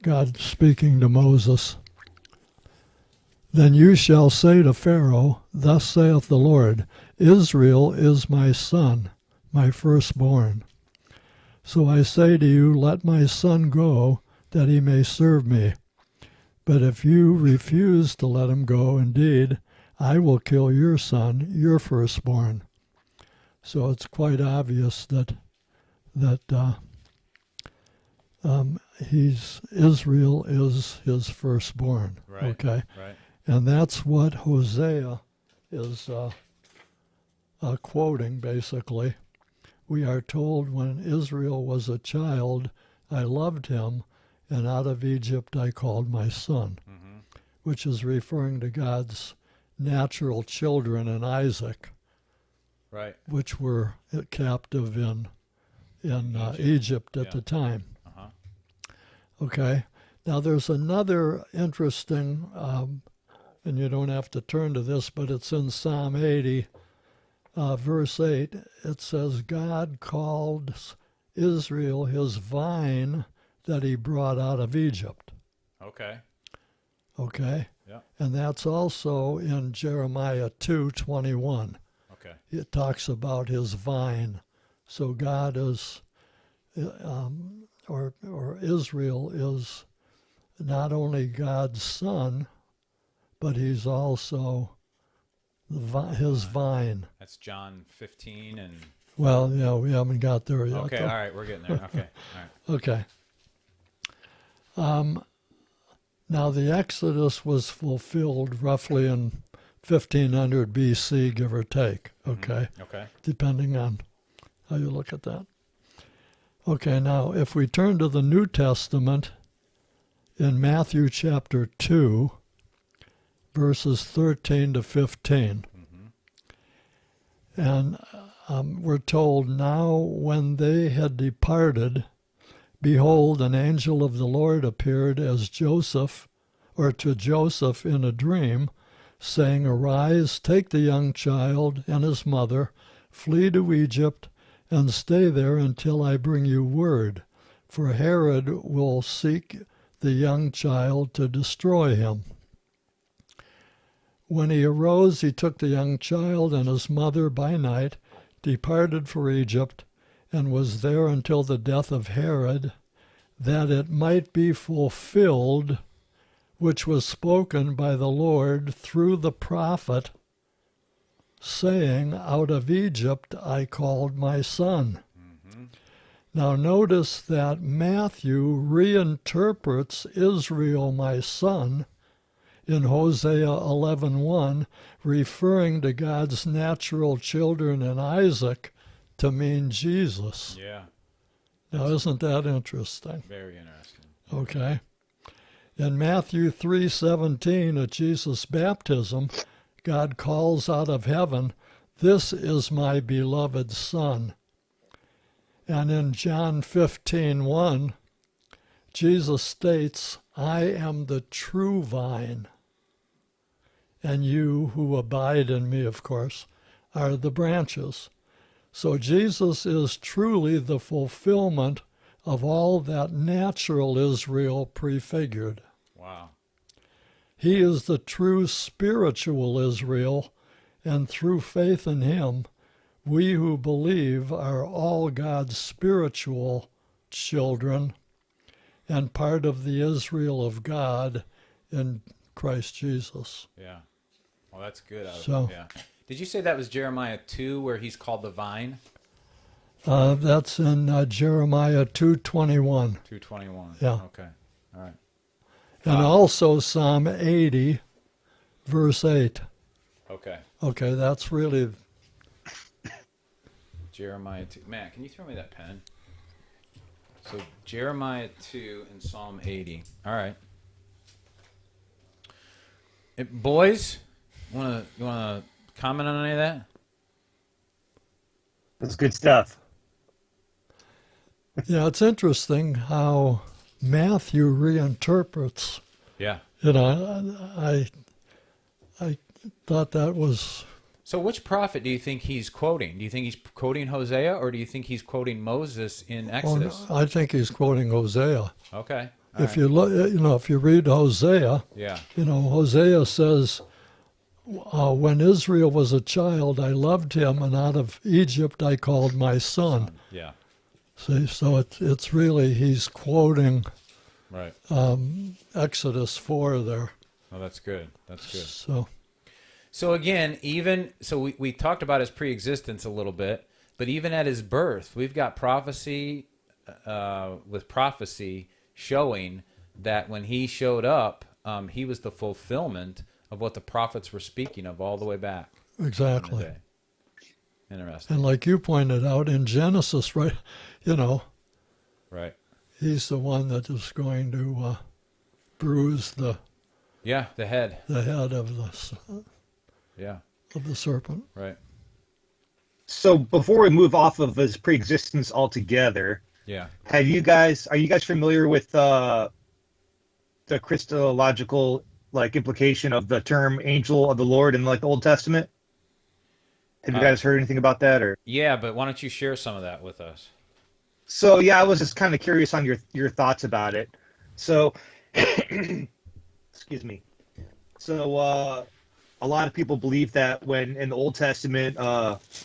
God speaking to Moses. "Then you shall say to Pharaoh, Thus saith the Lord, Israel is my son, my firstborn. So I say to you, let my son go, that he may serve me. But if you refuse to let him go, indeed, I will kill your son, your firstborn." So it's quite obvious that Israel is his firstborn. Right. Okay. Right. And that's what Hosea is quoting, basically. We are told, when Israel was a child, I loved him, and out of Egypt I called my son, which is referring to God's natural children in Isaac, Right. which were captive in Egypt at the time. Uh-huh. Okay. Now there's another interesting, and you don't have to turn to this, but it's in Psalm 80, verse 8. It says, God called Israel his vine that he brought out of Egypt. Okay. Okay? Yeah. And that's also in Jeremiah 2:21. Okay. It talks about his vine. So God is, or Israel is not only God's son, but he's also his vine. That's John 15 and... Well, yeah, we haven't got there yet. Okay, though. all right, we're getting there. Okay, all right. Okay. Now, the Exodus was fulfilled roughly in 1500 BC, give or take, okay? Okay. Depending on how you look at that. Okay, now, if we turn to the New Testament, in Matthew chapter 2, verses 13 to 15, and we're told, now when they had departed, behold, an angel of the Lord appeared as to Joseph in a dream, saying, Arise, take the young child and his mother, flee to Egypt, and stay there until I bring you word, for Herod will seek the young child to destroy him. When he arose, he took the young child and his mother by night, departed for Egypt, and was there until the death of Herod, that it might be fulfilled which was spoken by the Lord through the prophet, saying, Out of Egypt I called my son. Now notice that Matthew reinterprets Israel my son in Hosea 11:1, referring to God's natural children in Isaac to mean Jesus. Yeah. Now isn't that interesting? Very interesting. Okay. In Matthew 3:17, at Jesus' baptism, God calls out of heaven, This is my beloved Son. And in John 15:1, Jesus states, I am the true vine, and you who abide in me, of course, are the branches. So Jesus is truly the fulfillment of all that natural Israel prefigured. Wow. He is the true spiritual Israel, and through faith in him, we who believe are all God's spiritual children and part of the Israel of God in Christ Jesus. Yeah. Well, that's good. So- Did you say that was Jeremiah 2 where he's called the vine? That's in Jeremiah 2:21. 2:21. Yeah. Okay. All right. And also Psalm 80, verse 8. Okay. Okay, that's really, Jeremiah 2. Matt, can you throw me that pen? So Jeremiah 2 and Psalm 80. All right. Boys, you wanna comment on any of that? That's good stuff. yeah, it's interesting how Matthew reinterprets. Yeah. You know, I thought that was, So which prophet do you think he's quoting? Do you think he's quoting Hosea, or do you think he's quoting Moses in Exodus? I think he's quoting Hosea. Okay. If you look, if you read Hosea, Yeah. Hosea says, when Israel was a child, I loved him, and out of Egypt I called my son. Yeah. See, so it's really, he's quoting Right. Exodus 4 there. Oh, that's good. That's good. So, again, we talked about his pre-existence a little bit, but even at his birth, we've got prophecy with prophecy showing that when he showed up, he was the fulfillment of what the prophets were speaking of all the way back. exactly. In the day. Interesting. And like you pointed out in Genesis, right, Right. he's the one that is going to bruise the Yeah, the head. head of Yeah, the serpent. right. So before we move off of his pre-existence altogether, Yeah. are you guys familiar with the Christological implication of the term angel of the Lord in the Old Testament? Have you guys heard anything about that, or? Yeah, but why don't you share some of that with us? So yeah, I was just kind of curious on your thoughts about it. So, excuse me. So a lot of people believe that when in the Old Testament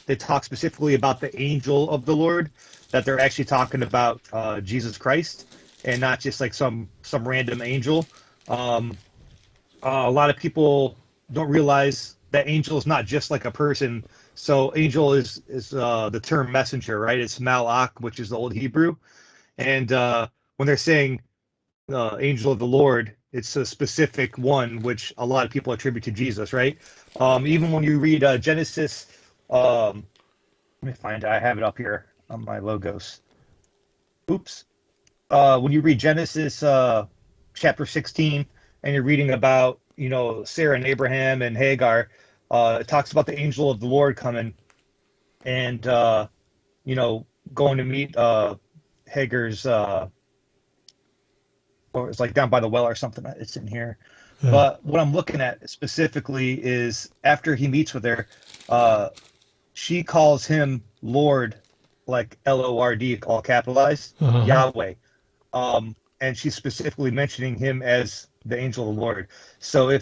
they talk specifically about the angel of the Lord, that they're actually talking about Jesus Christ and not just some random angel. A lot of people don't realize that angel is not just like a person. So angel is the term messenger, right? It's malach, which is the Old Hebrew. And when they're saying angel of the Lord, it's a specific one, which a lot of people attribute to Jesus, right? Even when you read Genesis, let me find it. I have it up here on my logos. Oops. When you read Genesis chapter 16, and you're reading about, Sarah and Abraham and Hagar, it talks about the angel of the Lord coming and, going to meet Hagar's, or it's down by the well or something. It's in here. Yeah. But what I'm looking at specifically is after he meets with her, she calls him Lord, like Lord, all capitalized, Yahweh. And she's specifically mentioning him as the angel of the Lord. So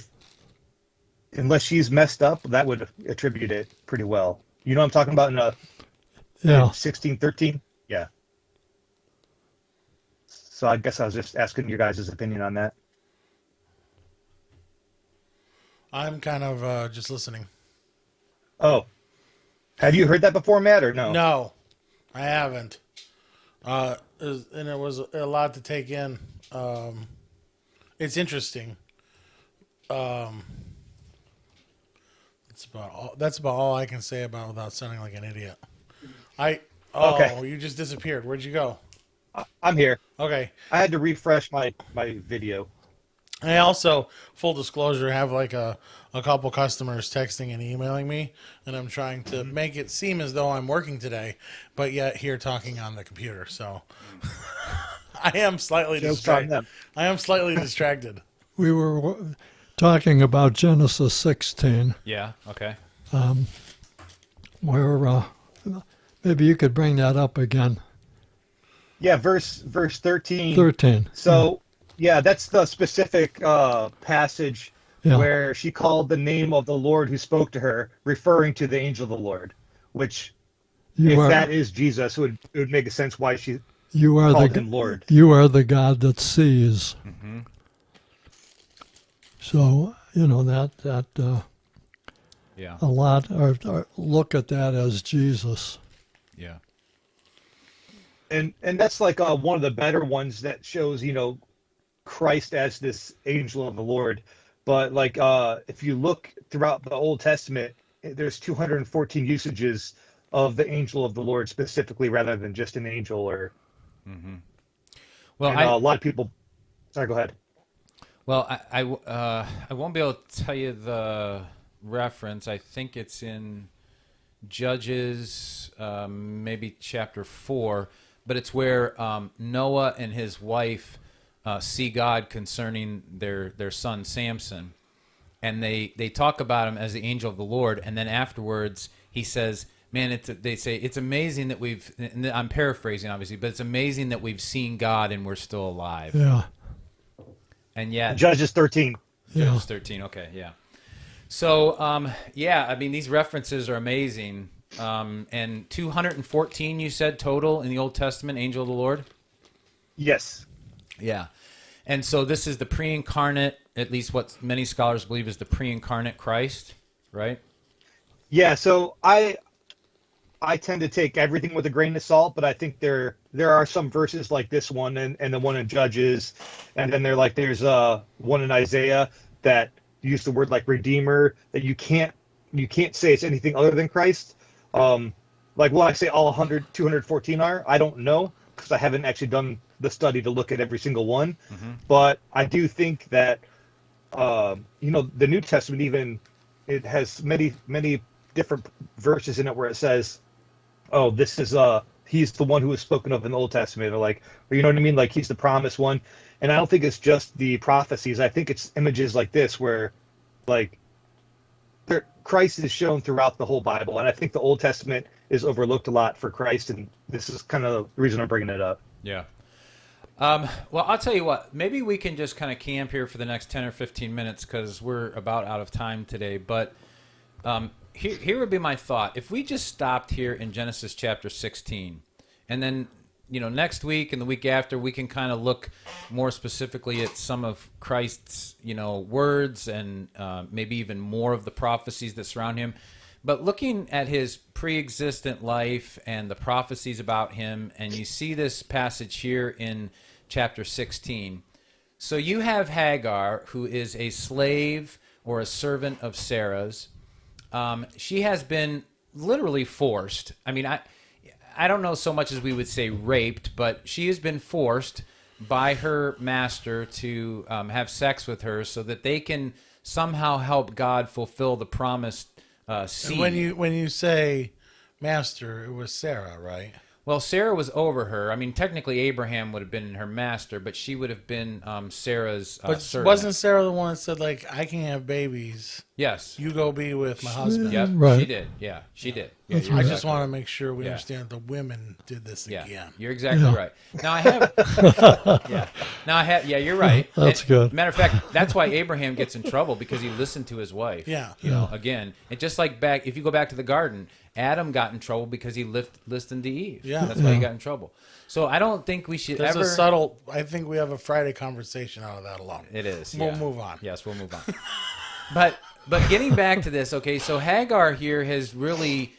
unless she's messed up, that would attribute it pretty well. You know what I'm talking about in 1613? Yeah. So I guess I was just asking your guys' opinion on that. I'm kind of just listening. Oh. Have you heard that before, Matt, or no? No, I haven't. And it was a lot to take in. It's interesting. That's about all I can say about it without sounding like an idiot. Okay. You just disappeared. Where'd you go? I'm here. Okay. I had to refresh my video. I also, full disclosure, have a couple customers texting and emailing me, and I'm trying to make it seem as though I'm working today, but yet here talking on the computer. So I am slightly distracted. We were talking about Genesis 16. Yeah. Okay. where maybe you could bring that up again. Yeah, verse 13. 13. So, yeah, that's the specific passage Yeah. where she called the name of the Lord who spoke to her, referring to the angel of the Lord, which, if that is Jesus, it would make sense why she called him Lord. You are the God that sees. Mm-hmm. So, that Yeah. a lot or look at that as Jesus. Yeah. And that's like one of the better ones that shows, Christ as this angel of the Lord. But like if you look throughout the Old Testament, there's 214 usages of the angel of the Lord specifically, rather than just an angel. Or Well, a lot of people. Sorry, go ahead. Well, I won't be able to tell you the reference. I think it's in Judges, maybe chapter 4, but it's where Noah and his wife see God concerning their son Samson, and they talk about him as the angel of the Lord, and then afterwards he says, "Man, they say it's amazing that we've." And I'm paraphrasing, obviously, but it's amazing that we've seen God and we're still alive. Yeah. And yet, Judges 13. Judges 13. Okay, yeah. So, yeah, I mean, these references are amazing. And 214, you said, total in the Old Testament, angel of the Lord? Yes. Yeah. And so this is the pre-incarnate, at least what many scholars believe is the pre-incarnate Christ, right? Yeah, so I tend to take everything with a grain of salt, but I think there are some verses like this one and the one in Judges, and then there's one in Isaiah that use the word like Redeemer, that you can't say it's anything other than Christ. Like, will I say all 214 are? I don't know, because I haven't actually done the study to look at every single one. Mm-hmm. But I do think that the New Testament, even, it has many different verses in it where it says, oh, this is he's the one who was spoken of in the Old Testament, or you know what I mean, like he's the promised one. And I don't think it's just the prophecies. I think it's images like this where like Christ is shown throughout the whole Bible, and I think the Old Testament is overlooked a lot for Christ, and this is kind of the reason I'm bringing it up. Yeah. Well, I'll tell you what. Maybe we can just kind of camp here for the next 10 or 15 minutes because we're about out of time today. But here would be my thought. If we just stopped here in Genesis chapter 16, and then next week and the week after, we can kind of look more specifically at some of Christ's, words and maybe even more of the prophecies that surround him. But looking at his pre-existent life and the prophecies about him, and you see this passage here in chapter 16. So you have Hagar, who is a slave or a servant of Sarah's. She has been literally forced. I mean, I don't know so much as we would say raped, but she has been forced by her master to have sex with her so that they can somehow help God fulfill the promised seed. And when you say master, it was Sarah, right? Well, Sarah was over her. I mean, technically Abraham would have been her master, but she would have been Sarah's But servant. wasn't Sarah the one that said, like, I can have babies? Yes. You go be with my husband. Yep, Right. she did. Yeah, she did. Yeah, That's you're I right. just exactly want right. to make sure we Yeah. understand the women did this Yeah, again. you're exactly Yeah. right. Now I have, yeah, you're right. That's And, good. Matter of fact, that's why Abraham gets in trouble because he listened to his wife. Yeah. You know, again, and just like if you go back to the garden, Adam got in trouble because he listened to Eve. Yeah. That's why he Yeah. got in trouble. So I don't think we should There's ever. a subtle, I think we have a Friday conversation out of that alone. It is. We'll yeah. move on. Yes, we'll move on. But getting back to this, okay, so Hagar here has really,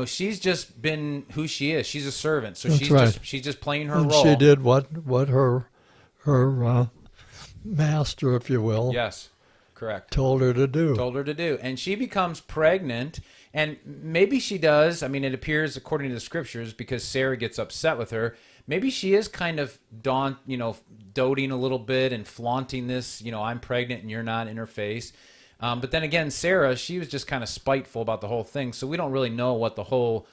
she's just been who she is. She's a servant, so That's she's right. just playing her And role. she did what her master, if you will, Yes, correct. told her to do. Told her to do, and she becomes pregnant, and maybe she does. I mean, it appears according to the scriptures because Sarah gets upset with her. Maybe she is kind of doting a little bit and flaunting this. I'm pregnant and you're not in her face. But then again, Sarah, she was just kind of spiteful about the whole thing, so we don't really know what the whole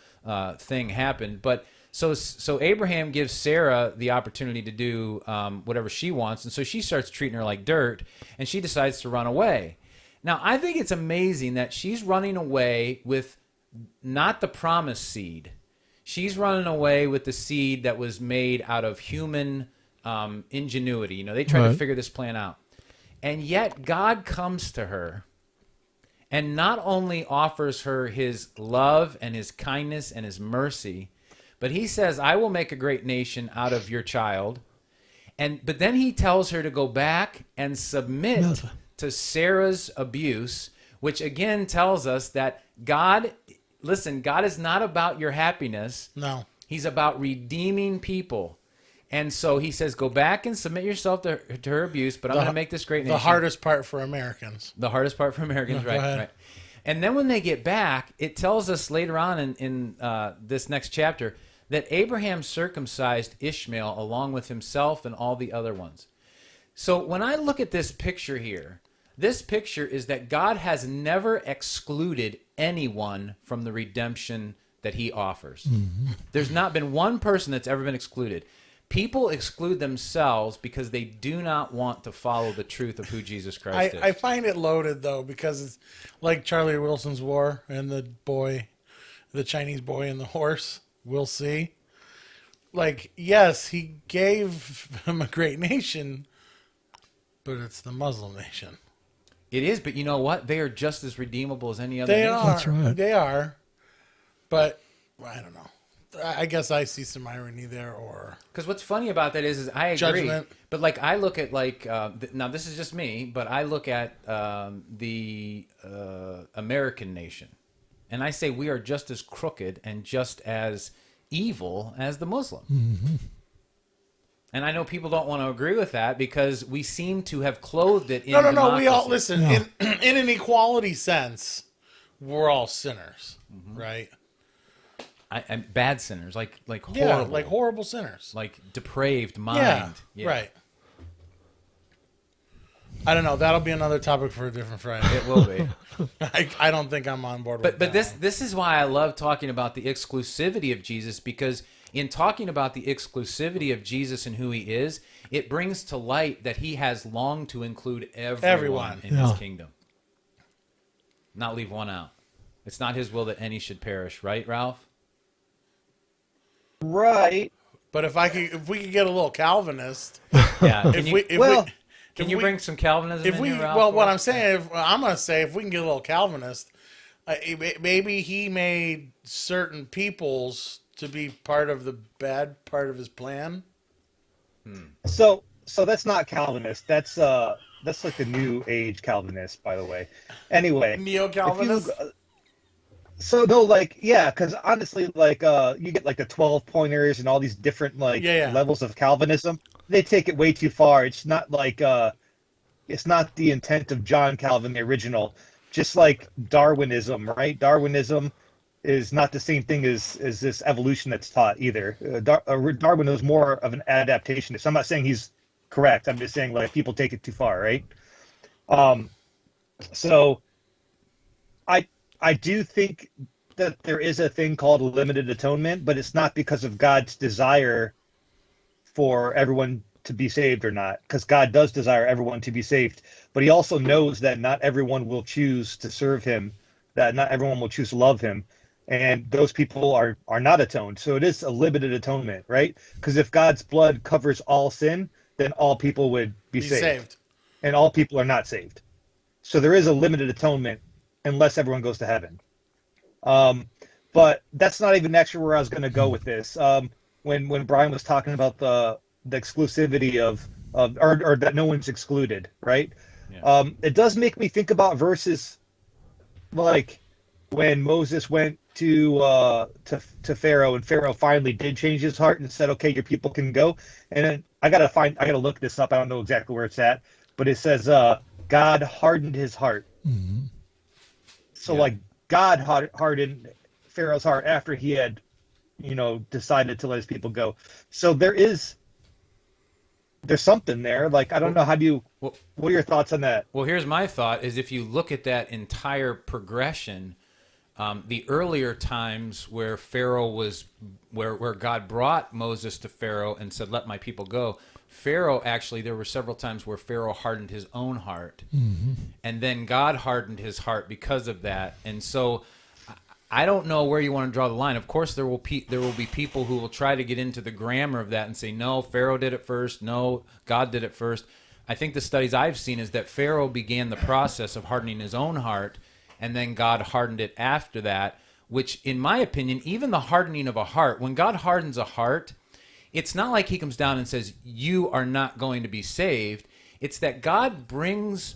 thing happened. But so Abraham gives Sarah the opportunity to do whatever she wants, and so she starts treating her like dirt, and she decides to run away. Now, I think it's amazing that she's running away with not the promised seed. She's running away with the seed that was made out of human ingenuity. You know, they tried to figure this plan out. And yet God comes to her and not only offers her his love and his kindness and his mercy, but he says, I will make a great nation out of your child. But then he tells her to go back and submit to Sarah's abuse, which again tells us that God is not about your happiness. No. He's about redeeming people. And so he says, go back and submit yourself to her abuse, but I'm going to make this great nation. The hardest part for Americans. The hardest part for Americans, right. And then when they get back, it tells us later on in this next chapter that Abraham circumcised Ishmael along with himself and all the other ones. So when I look at this picture here, this picture is that God has never excluded anyone from the redemption that he offers. Mm-hmm. There's not been one person that's ever been excluded. People exclude themselves because they do not want to follow the truth of who Jesus Christ is. I find it loaded, though, because it's like Charlie Wilson's War and the Chinese boy and the horse. We'll see. Like, yes, he gave him a great nation, but it's the Muslim nation. It is, but you know what? They are just as redeemable as any other nation. That's right. They are. But, I don't know. I guess I see some irony there, or because what's funny about that is I agree, judgment. But like I look at now this is just me, but I look at the American nation, and I say we are just as crooked and just as evil as the Muslim. Mm-hmm. And I know people don't want to agree with that because we seem to have clothed it in democracy. We all listen in an equality sense. We're all sinners, right? And bad sinners, like horrible, like horrible sinners, like depraved mind. Yeah, right. I don't know. That'll be another topic for a different Friday. It will be. I don't think I'm on board with that. But this is why I love talking about the exclusivity of Jesus, because in talking about the exclusivity of Jesus and who he is, it brings to light that he has longed to include everyone in his kingdom, not leave one out. It's not his will that any should perish, right, Ralph? Right. But if we could get a little Calvinist, can you bring some Calvinism in here, Ralph? Well, what I'm saying, I'm going to say, if we can get a little Calvinist, maybe he made certain peoples to be part of the bad part of his plan. So that's not Calvinist. That's like the New Age Calvinist, by the way. Anyway, Neo-Calvinist. So no, because honestly, you get like the 12 pointers and all these different levels of Calvinism. They take it way too far. It's not it's not the intent of John Calvin, the original. Just like Darwinism, right? Darwinism is not the same thing as this evolution that's taught either. Darwin was more of an adaptationist. I'm not saying he's correct. I'm just saying people take it too far, right? So I do think that there is a thing called limited atonement, but it's not because of God's desire for everyone to be saved or not, because God does desire everyone to be saved, but he also knows that not everyone will choose to serve him, that not everyone will choose to love him, and those people are not atoned. So it is a limited atonement, right? Because if God's blood covers all sin, then all people would be saved, and all people are not saved. So there is a limited atonement unless everyone goes to heaven. But that's not even actually where I was going to go with this. When Brian was talking about the exclusivity or that no one's excluded, right? Yeah. It does make me think about verses like when Moses went to Pharaoh, and Pharaoh finally did change his heart and said, "Okay, your people can go." And then I gotta look this up. I don't know exactly where it's at, but it says God hardened his heart. Mm-hmm. So God hardened Pharaoh's heart after he had, decided to let his people go. So there's something there. I don't know. What are your thoughts on that? Well, here's my thought: is if you look at that entire progression, the earlier times where Pharaoh was, where God brought Moses to Pharaoh and said, "Let my people go." Pharaoh there were several times where Pharaoh hardened his own heart, and then God hardened his heart because of that. And so I don't know where you want to draw the line. Of course, there will be people who will try to get into the grammar of that and say, no, Pharaoh did it first. No, God did it first. I think the studies I've seen is that Pharaoh began the process of hardening his own heart, and then God hardened it after that, which, in my opinion, even the hardening of a heart, when God hardens a heart, it's not like he comes down and says, you are not going to be saved. It's that God brings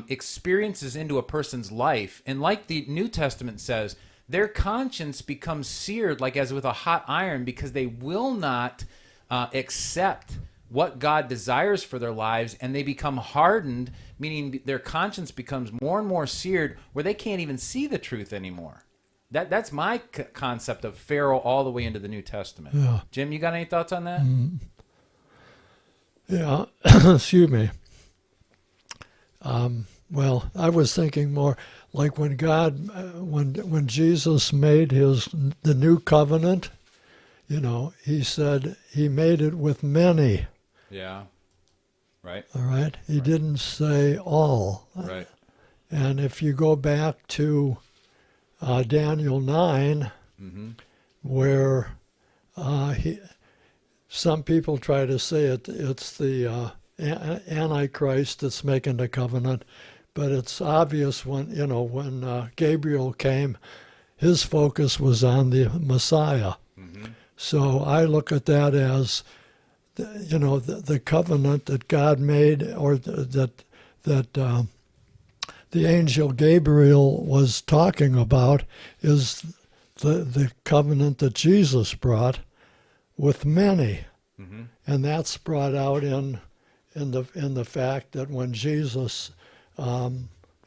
experiences into a person's life, and like the New Testament says, their conscience becomes seared like as with a hot iron, because they will not accept what God desires for their lives, and they become hardened, meaning their conscience becomes more and more seared where they can't even see the truth anymore. That's my concept of Pharaoh all the way into the New Testament. Yeah. Jim, you got any thoughts on that? Yeah, excuse me. Well, I was thinking more like when God, when Jesus made the new covenant, he said he made it with many. Yeah. Right. All right. He didn't say all. Right. And if you go back to Daniel 9, where some people try to say it's the Antichrist that's making the covenant, but it's obvious when Gabriel came, his focus was on the Messiah. So I look at that as, the covenant that God made, or that the angel Gabriel was talking about, is the covenant that Jesus brought with many, and that's brought out in the fact that when Jesus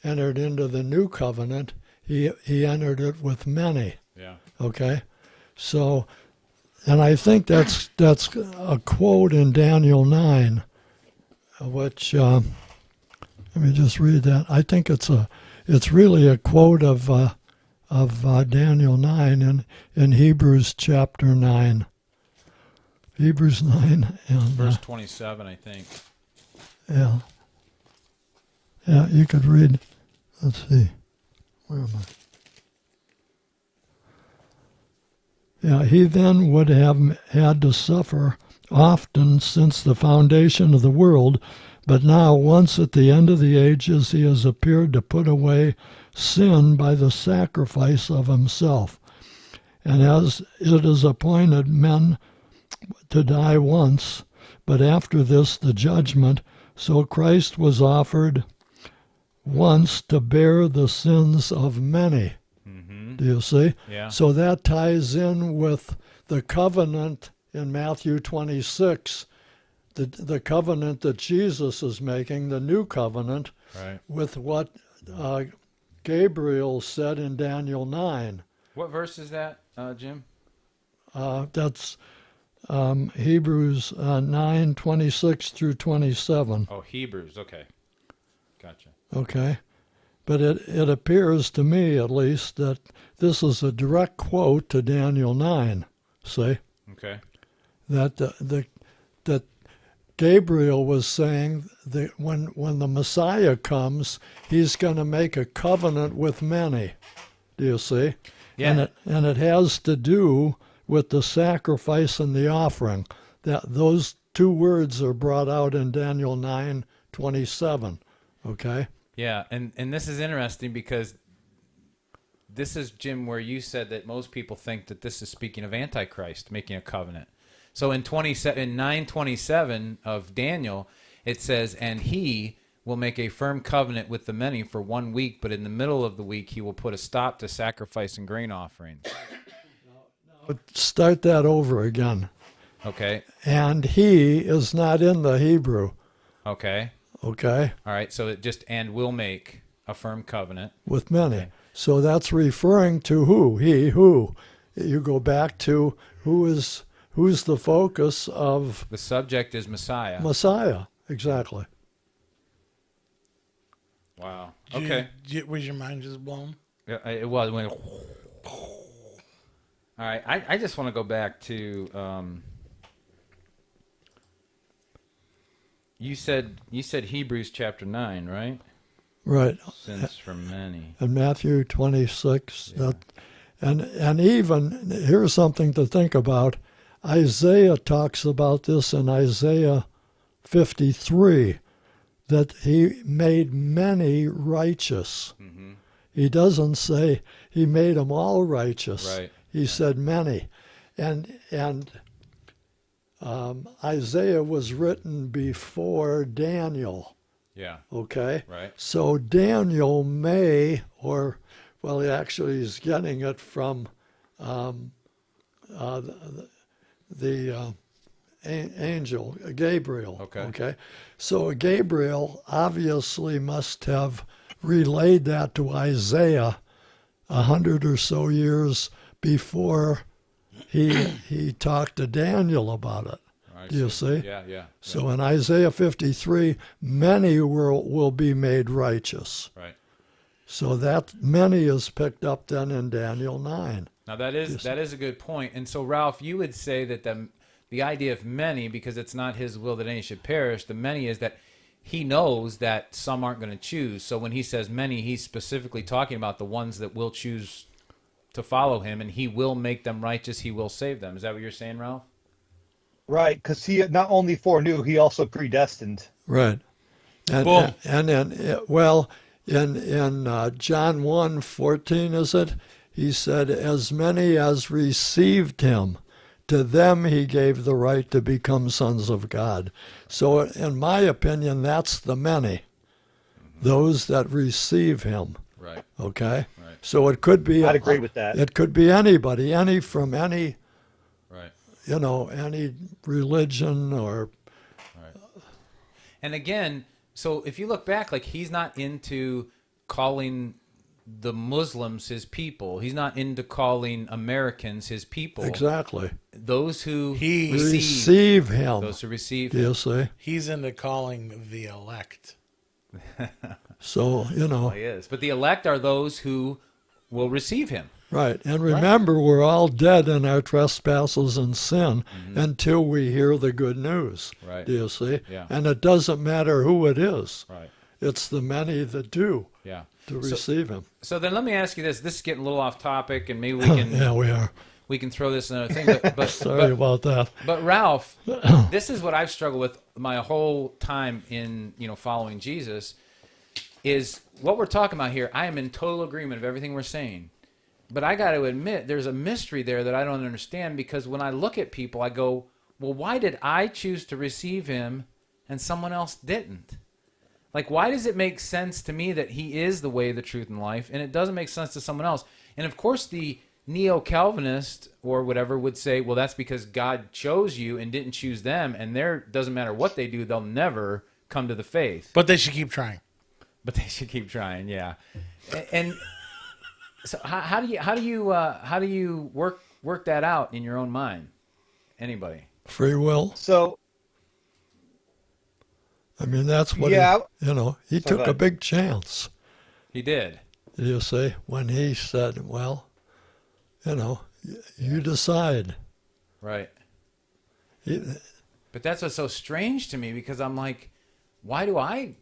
entered into the new covenant, he entered it with many. Yeah. Okay, so, and I think that's a quote in Daniel 9, which let me just read that. I think it's really a quote of Daniel 9 in Hebrews chapter 9. Hebrews 9 and verse 27, I think. Yeah. Yeah, you could read. Let's see. Where am I? Yeah, he then would have had to suffer often since the foundation of the world, but now, once at the end of the ages, he has appeared to put away sin by the sacrifice of himself. And as it is appointed men to die once, but after this the judgment, so Christ was offered once to bear the sins of many. Do you see? Yeah. So that ties in with the covenant in Matthew 26, the covenant that Jesus is making, the new covenant, Right. with what Gabriel said in Daniel 9. What verse is that, Jim? That's Hebrews 9, 26 through 27. Oh, Hebrews. Okay. Gotcha. Okay. But it appears to me, at least, that this is a direct quote to Daniel 9, see? Okay. That that Gabriel was saying that when the Messiah comes, he's going to make a covenant with many. Do you see? Yeah. And it has to do with the sacrifice and the offering. Those two words are brought out in Daniel 9:27. Okay? Yeah, and this is interesting because this is, Jim, where you said that most people think that this is speaking of Antichrist making a covenant. So in 9:27 of Daniel, it says, and he will make a firm covenant with the many for 1 week, but in the middle of the week he will put a stop to sacrifice and grain offerings. But start that over again. Okay. And he is not in the Hebrew. Okay. Okay? All right, so it just, and will make a firm covenant. With many. Okay. So that's referring to who? He, who? You go back to who's the focus of The subject is Messiah. Messiah. Exactly. Wow. Okay. Was your mind just blown? Yeah, it was. It went. All right, I just want to go back to you said Hebrews chapter 9, right? Right. Sins from many. And Matthew 26, Yeah. And even, here's something to think about. Isaiah talks about this in Isaiah 53, that he made many righteous. Mm-hmm. He doesn't say he made them all righteous. Right. He said many. And Isaiah was written before Daniel, Yeah. okay? Right. So Daniel may, or, well, he actually is getting it from the angel, Gabriel. Okay. So Gabriel obviously must have relayed that to Isaiah 100 or so years before he talked to Daniel about it. I Do you see? Yeah. So in Isaiah 53, many will be made righteous. Right. So that many is picked up then in Daniel 9. Now that is a good point. And so Ralph, you would say that the idea of many, because it's not his will that any should perish, the many is that he knows that some aren't going to choose. So when he says many, he's specifically talking about the ones that will choose to follow him, and he will make them righteous. He will save them. Is that what you're saying, Ralph? Right, because he not only foreknew, he also predestined. Right. And Boom. and in John 1:14, is it? He said, as many as received him, to them he gave the right to become sons of God. So in my opinion, that's the many, those that receive him. Right. Okay? Right. So it could be... I'd agree with that. It could be anybody, from any, Right. any religion or... And again, so if you look back, like he's not into calling the Muslims his people. He's not into calling Americans his people. Exactly. Those who He Receive him. Those who receive Do you see? He's into calling the elect. So, Well, he is. But the elect are those who will receive him. right. And remember, we're all dead in our trespasses and sin until we hear the good news. Right. Do you see? Yeah. And it doesn't matter who it is. Right. It's the many that do Yeah. to receive him. So then let me ask you this. This is getting a little off topic, and maybe we can Yeah, we are. we can throw this in another thing. But Sorry about that. But Ralph, this is what I've struggled with my whole time in following Jesus. Is what we're talking about here. I am in total agreement of everything we're saying, but I got to admit there's a mystery there that I don't understand, because when I look at people, I go, well, why did I choose to receive him and someone else didn't? Like, why does it make sense to me that he is the way, the truth, and life, and it doesn't make sense to someone else? And of course, the neo-Calvinist or whatever would say, well, that's because God chose you and didn't choose them, and there doesn't matter what they do, they'll never come to the faith. But they should keep trying. But they should keep trying, yeah. And so, how do you work that out in your own mind? Anybody? Free will. So, I mean, that's what Yeah. he go took a ahead. big chance. He did. Do you see? When he said, well, you decide. Right. He- But that's what's so strange to me, because I'm like, why do I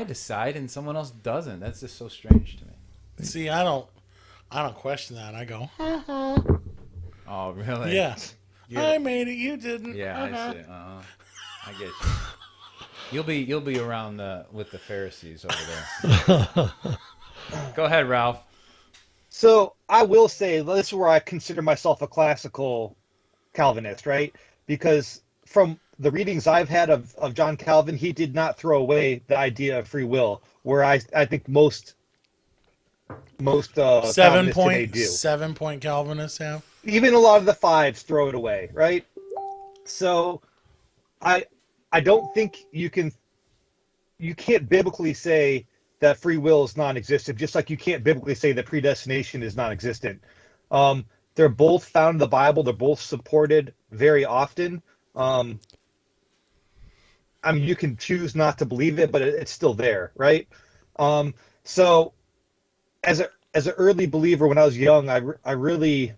decide and someone else doesn't? That's just so strange to me. See, I don't question that. I go, Oh, really? yeah, You're- I made it. You didn't. Yeah, I see. I get you. You'll be around with the Pharisees over there. Go ahead, Ralph. So I will say this is where I consider myself a classical Calvinist, right? Because from the readings I've had of John Calvin, he did not throw away the idea of free will, where I think most Calvinists today do. 7-point Calvinists have. Even a lot of the fives throw it away, right? So I don't think you can't biblically say that free will is non-existent, just like you can't biblically say that predestination is non-existent. They're both found in the Bible. They're both supported very often. I mean, you can choose not to believe it, but it's still there, right? So as an early believer, when I was young, I really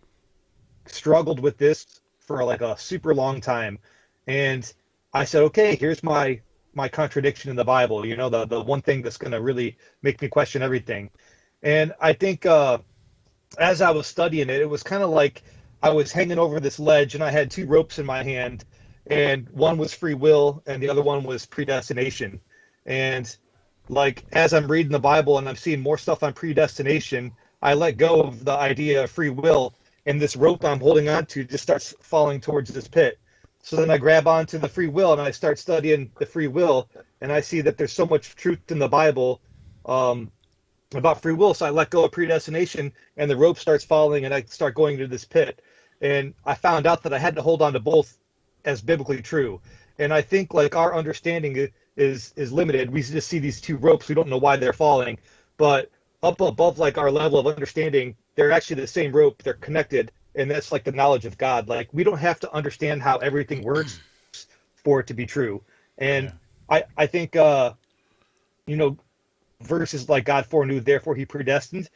struggled with this for like a super long time. And I said, okay, here's my contradiction in the Bible, the one thing that's going to really make me question everything. And I think as I was studying it, it was kind of like I was hanging over this ledge and I had two ropes in my hand, and one was free will and the other one was predestination. And like as I'm reading the Bible and I'm seeing more stuff on predestination, I let go of the idea of free will, and this rope I'm holding on to just starts falling towards this pit. So then I grab onto the free will and I start studying the free will, and I see that there's so much truth in the Bible um, about free will. So I let go of predestination, and the rope starts falling, and I start going to this pit. And I found out that I had to hold on to both as biblically true. And I think like our understanding is limited. We just see these two ropes. We don't know why they're falling, but up above like our level of understanding, they're actually the same rope. They're connected, and that's like the knowledge of God. Like we don't have to understand how everything works for it to be true. And Yeah. I think you know, verses like God foreknew, therefore he predestined.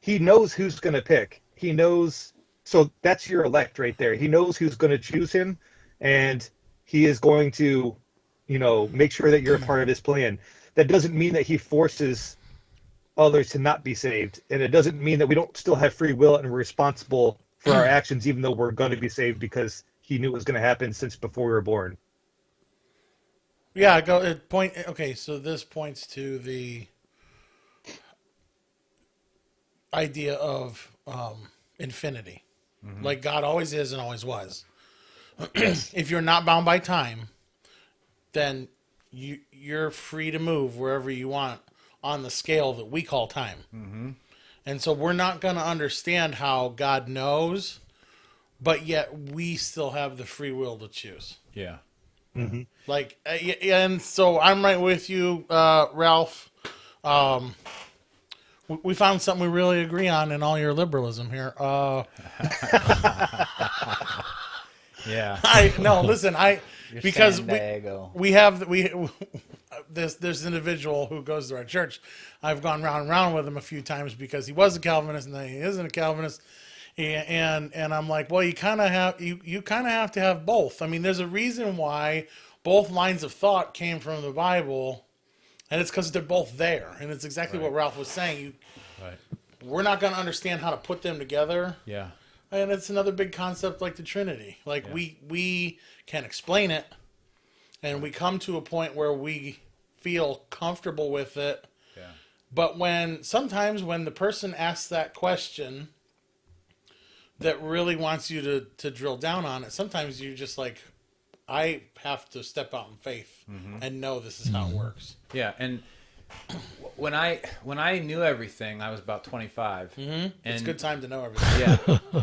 He knows who's going to pick. He knows. So that's your elect right there. He knows who's going to choose him, and he is going to, you know, make sure that you're a part of his plan. That doesn't mean that he forces others to not be saved, and it doesn't mean that we don't still have free will and we're responsible for our actions, even though we're going to be saved because he knew it was going to happen since before we were born. Yeah, go point. Okay, so this points to the idea of infinity, like God always is and always was. If you're not bound by time, then you're free to move wherever you want on the scale that we call time. And so we're not going to understand how God knows, but yet we still have the free will to choose. Yeah. Like, and so I'm right with you, Ralph. We found something we really agree on in all your liberalism here. Yeah. Because Diego. we have this individual who goes to our church. I've gone round and round with him a few times because he was a Calvinist and then he isn't a Calvinist. And I'm like, well, you kind of have to have both. I mean, there's a reason why both lines of thought came from the Bible, and it's because they're both there. And it's exactly what Ralph was saying. Right. We're not going to understand how to put them together. Yeah. And it's another big concept like the Trinity. Like we can explain it, and we come to a point where we feel comfortable with it. Yeah. But sometimes when the person asks that question that really wants you to drill down on it, sometimes you're just like, I have to step out in faith and know this is how it works. Yeah, and when I knew everything, I was about 25. And It's a good time to know everything. Yeah.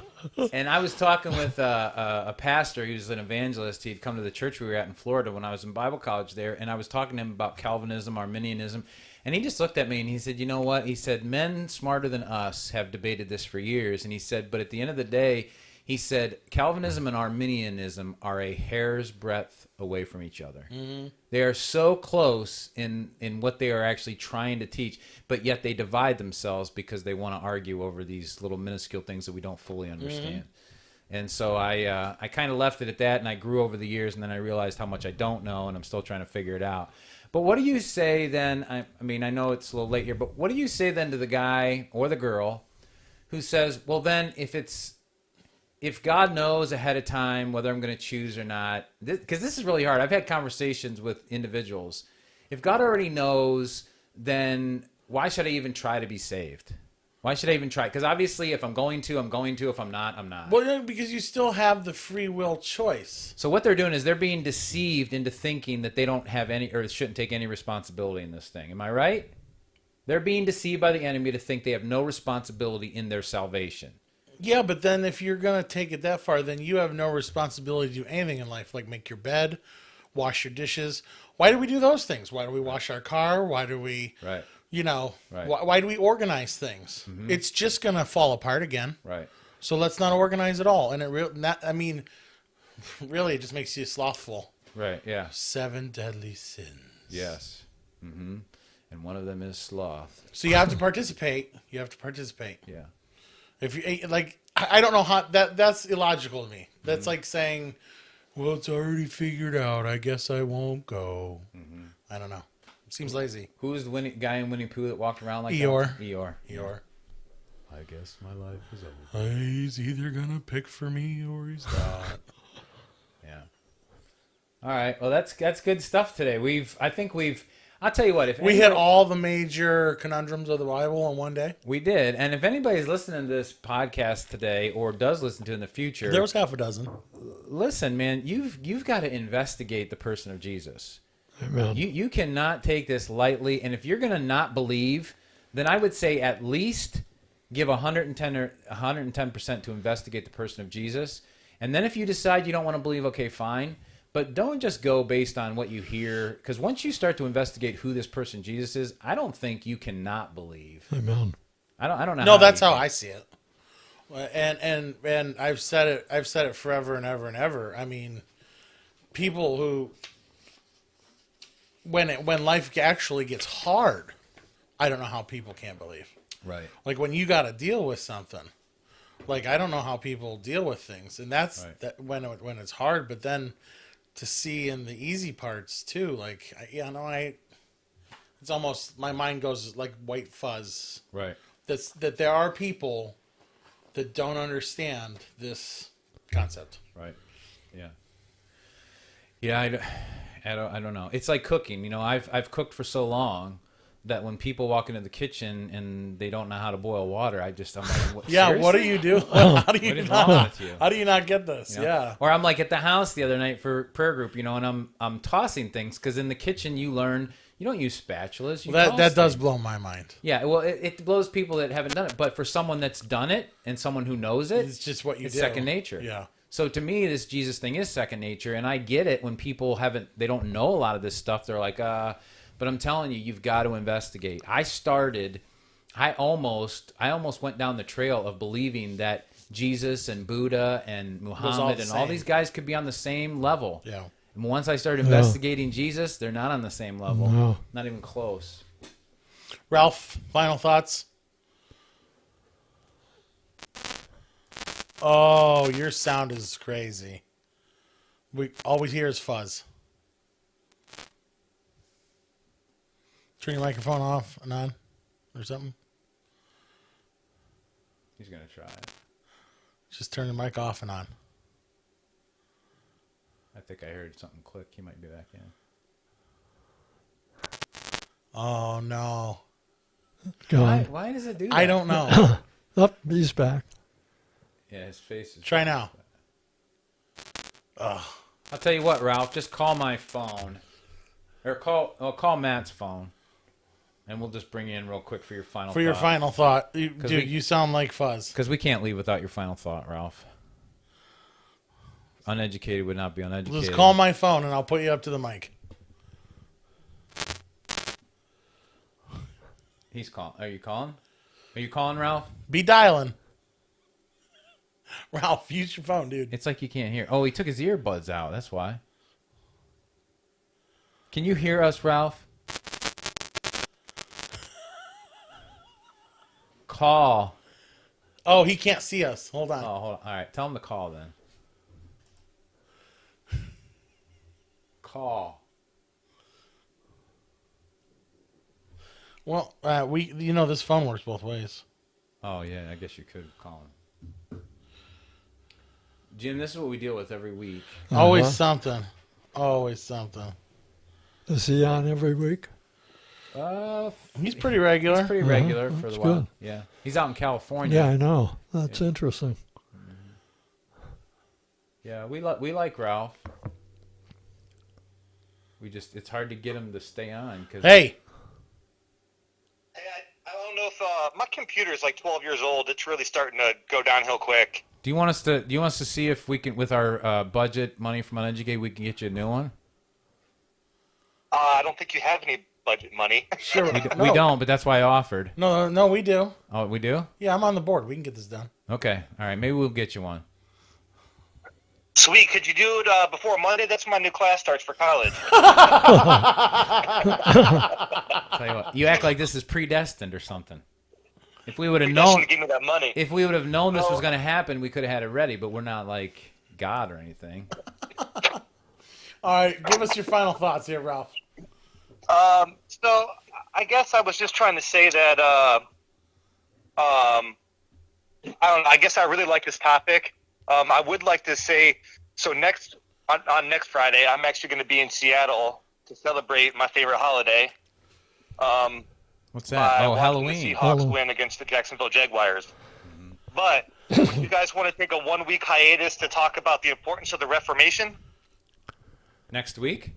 And I was talking with a pastor. He was an evangelist. He'd come to the church we were at in Florida when I was in Bible college there, and I was talking to him about Calvinism, Arminianism, and he just looked at me and he said, you know what? He said, men smarter than us have debated this for years. And he said, but at the end of the day, he said, Calvinism and Arminianism are a hair's breadth away from each other. They are so close in what they are actually trying to teach, but yet they divide themselves because they want to argue over these little minuscule things that we don't fully understand. And so I kind of left it at that, and I grew over the years, and then I realized how much I don't know, and I'm still trying to figure it out. But what do you say then? I mean, I know it's a little late here, but what do you say then to the guy or the girl who says, well, then if God knows ahead of time whether I'm going to choose or not, because this is really hard. I've had conversations with individuals. If God already knows, then why should I even try to be saved? Why should I even try? Because obviously if I'm going to, I'm going to. If I'm not, I'm not. Well, because you still have the free will choice. So what they're doing is they're being deceived into thinking that they don't have any or shouldn't take any responsibility in this thing. Am I right? They're being deceived by the enemy to think they have no responsibility in their salvation. Yeah, but then if you're going to take it that far, then you have no responsibility to do anything in life, like make your bed, wash your dishes. Why do we do those things? Why do we wash our car? Why do we, Right. Right. Why do we organize things? It's just going to fall apart again. Right. So let's not organize at all. And really, it just makes you slothful. Right. Yeah. 7 deadly sins. Yes. And one of them is sloth. So you have to participate. Yeah. If you like, I don't know how that's illogical to me. That's like saying, well, it's already figured out. I guess I won't go. I don't know. It seems lazy. Who was the guy in Winnie Pooh that walked around like Eeyore. that? Eeyore. Eeyore. I guess my life is over. He's either gonna pick for me or he's not. Yeah. All right. Well, that's good stuff today. I'll tell you what. If We hit all the major conundrums of the Bible in one day. we did, and if anybody's listening to this podcast today or does listen to it in the future, There was half a dozen. listen, man, you've got to investigate the person of Jesus. Amen. You cannot take this lightly, and if you're going to not believe, then I would say at least give 110% to investigate the person of Jesus. And then if you decide you don't want to believe, okay, fine. But don't just go based on what you hear, because once you start to investigate who this person Jesus is, I don't think you cannot believe. Amen. I don't know. No, that's how I see it. And I've said it forever and ever and ever. I mean, people who when life actually gets hard, I don't know how people can't believe. Right. Like when you got to deal with something, like I don't know how people deal with things, and that's Right. that when it's hard. But then to see in the easy parts too, like it's almost my mind goes like white fuzz. Right. That there are people that don't understand this concept. Right. Yeah. Yeah. I don't know. It's like cooking. You know, I've cooked for so long that when people walk into the kitchen and they don't know how to boil water, I'm like, what, Yeah, seriously? what do you do? How do you What is wrong not? with you? How do you not get this? You know? Yeah. Or I'm like at the house the other night for prayer group, you know, and I'm tossing things because in the kitchen you learn you don't use spatulas. You toss That does things. blow my mind. Yeah, well, it blows people that haven't done it, but for someone that's done it and someone who knows it, It's just what you it's do. second nature. Yeah. So to me, this Jesus thing is second nature, and I get it when people they don't know a lot of this stuff. They're like, but I'm telling you, you've got to investigate. I almost went down the trail of believing that Jesus and Buddha and Muhammad and all same. these guys could be on the same level. Yeah. And once I started investigating Jesus, they're not on the same level. No. Not even close. Ralph, final thoughts? Oh, your sound is crazy. All we hear is fuzz. Turn your microphone off and on or something. He's going to try it. Just turn the mic off and on. I think I heard something click. He might be back in. Oh, no. Gone. Why does it do that? I don't know. Up, he's back. Yeah, his face is... Try now. I'll tell you what, Ralph. Just call my phone. Or call Matt's phone. And we'll just bring you in real quick for your final thought. For your final thought. Dude, you sound like fuzz. Because we can't leave without your final thought, Ralph. Uneducated would not be uneducated. Just call my phone and I'll put you up to the mic. He's calling. Are you calling? Are you calling, Ralph? Be dialing. Ralph, use your phone, dude. It's like you can't hear. Oh, he took his earbuds out. That's why. Can you hear us, Ralph? Call. Oh, he can't see us. Hold on. Oh, hold on. All right. Tell him to call then. Call. Well, this phone works both ways. Oh, yeah. I guess you could call him. Jim, this is what we deal with every week. Always something. Always something. Is he on every week? He's pretty regular. He's pretty regular for that's the while. good. Yeah. He's out in California. Yeah, I know. That's interesting. Yeah, we like Ralph. It's hard to get him to stay on. Hey. Hey, I don't know if my computer's like 12 years old. It's really starting to go downhill quick. Do you want us to see if we can, with our budget money from Uneducated, we can get you a new one? I don't think you have any budget money. Sure. We don't, but that's why I offered. No, we do. Oh, we do? Yeah, I'm on the board. We can get this done. Okay. All right. Maybe we'll get you one. Sweet. Could you do it before Monday? That's when my new class starts for college. Tell you what, you act like this is predestined or something. If we would have Predestined known, to give me that money. if we would have known this was going to happen, we could have had it ready. But we're not like God or anything. All right, give us your final thoughts here, Ralph. So I guess I was just trying to say that I don't know. I guess I really like this topic. I would like to say, so on next Friday, I'm actually going to be in Seattle to celebrate my favorite holiday. What's that? By Oh, watching Halloween. the Seahawks win against the Jacksonville Jaguars. But would you guys want to take a 1 week hiatus to talk about the importance of the Reformation? Next week?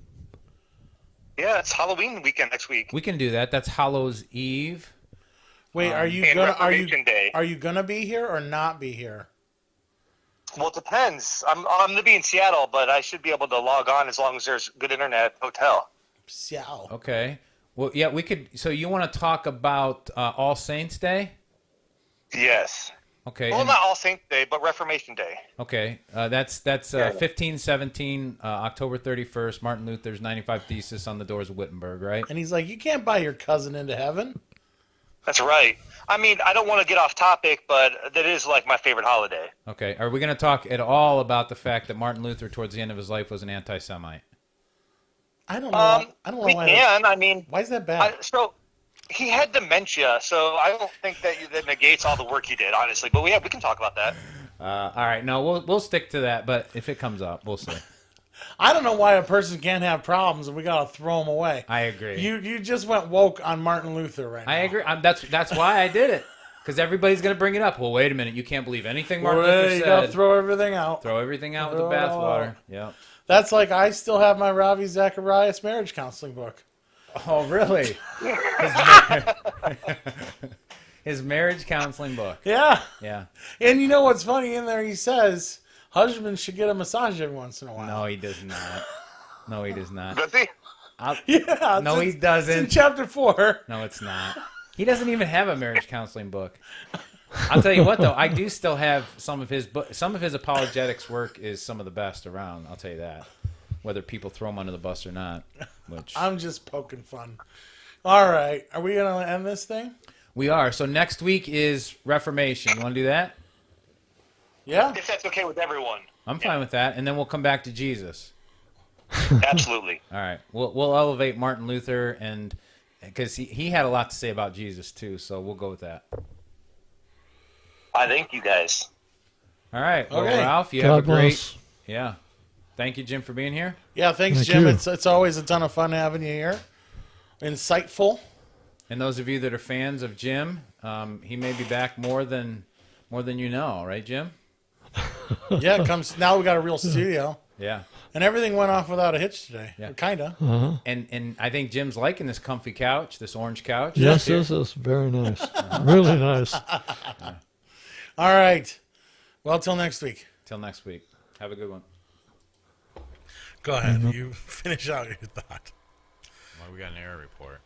Yeah, it's Halloween weekend next week. We can do that. That's Hallows Eve. Wait, are you and gonna Reformation Day. are you gonna be here or not be here? Well, it depends. I'm going to be in Seattle, but I should be able to log on as long as there's good internet at the hotel. Seattle. Okay. Well, yeah, we could. So you want to talk about All Saints Day? Yes. Okay. Well, not All Saints Day, but Reformation Day. Okay. That's 1517, October 31st, Martin Luther's 95 Thesis on the doors of Wittenberg, right? And he's like, you can't buy your cousin into heaven. That's right. I mean, I don't want to get off topic, but that is like my favorite holiday. Okay. Are we going to talk at all about the fact that Martin Luther, towards the end of his life, was an anti-Semite? I don't know. I don't know we why. can. I mean, Why is that bad? so he had dementia, so I don't think that negates all the work he did, honestly. But we can talk about that. All right. No, we'll stick to that. But if it comes up, we'll see. I don't know why a person can't have problems and we gotta throw them away. I agree. You just went woke on Martin Luther right now. I agree. That's why I did it. Because everybody's going to bring it up. Well, wait a minute. You can't believe anything Martin Luther You said. gotta throw everything out. Throw everything out with the Throw it all bathwater. out. Yep. That's like I still have my Ravi Zacharias marriage counseling book. Oh, really? His marriage counseling book. Yeah. Yeah. And you know what's funny in there? He says husbands should get a massage every once in a while. No, he does not. No, he does not. Does he? Yeah. No, he It's in doesn't. chapter 4. No, it's not. He doesn't even have a marriage counseling book. I'll tell you what, though, I do still have some of his apologetics work is some of the best around. I'll tell you that, whether people throw him under the bus or not. Which I'm just poking fun. All right. Are we going to end this thing? we are. So next week is Reformation. You want to do that? Yeah. If that's okay with everyone. I'm fine with that, and then we'll come back to Jesus. Absolutely. All right, we'll elevate Martin Luther, and because he had a lot to say about Jesus too, so we'll go with that. I thank you guys. All right, well, Okay. Ralph, you God have a great bless. yeah. Thank you, Jim, for being here. Yeah, thanks, Thank Jim. you. It's always a ton of fun having you here. Insightful. And those of you that are fans of Jim, he may be back more than you know, right, Jim? Yeah, it comes now we got a real studio. Yeah. And everything went off without a hitch today. Yeah. Kinda. And I think Jim's liking this comfy couch, this orange couch. Yes, Here. this is very nice. Really nice. All right. Well, till next week. Till next week. Have a good one. Go ahead. You finish out your thought. Well, we got an error report.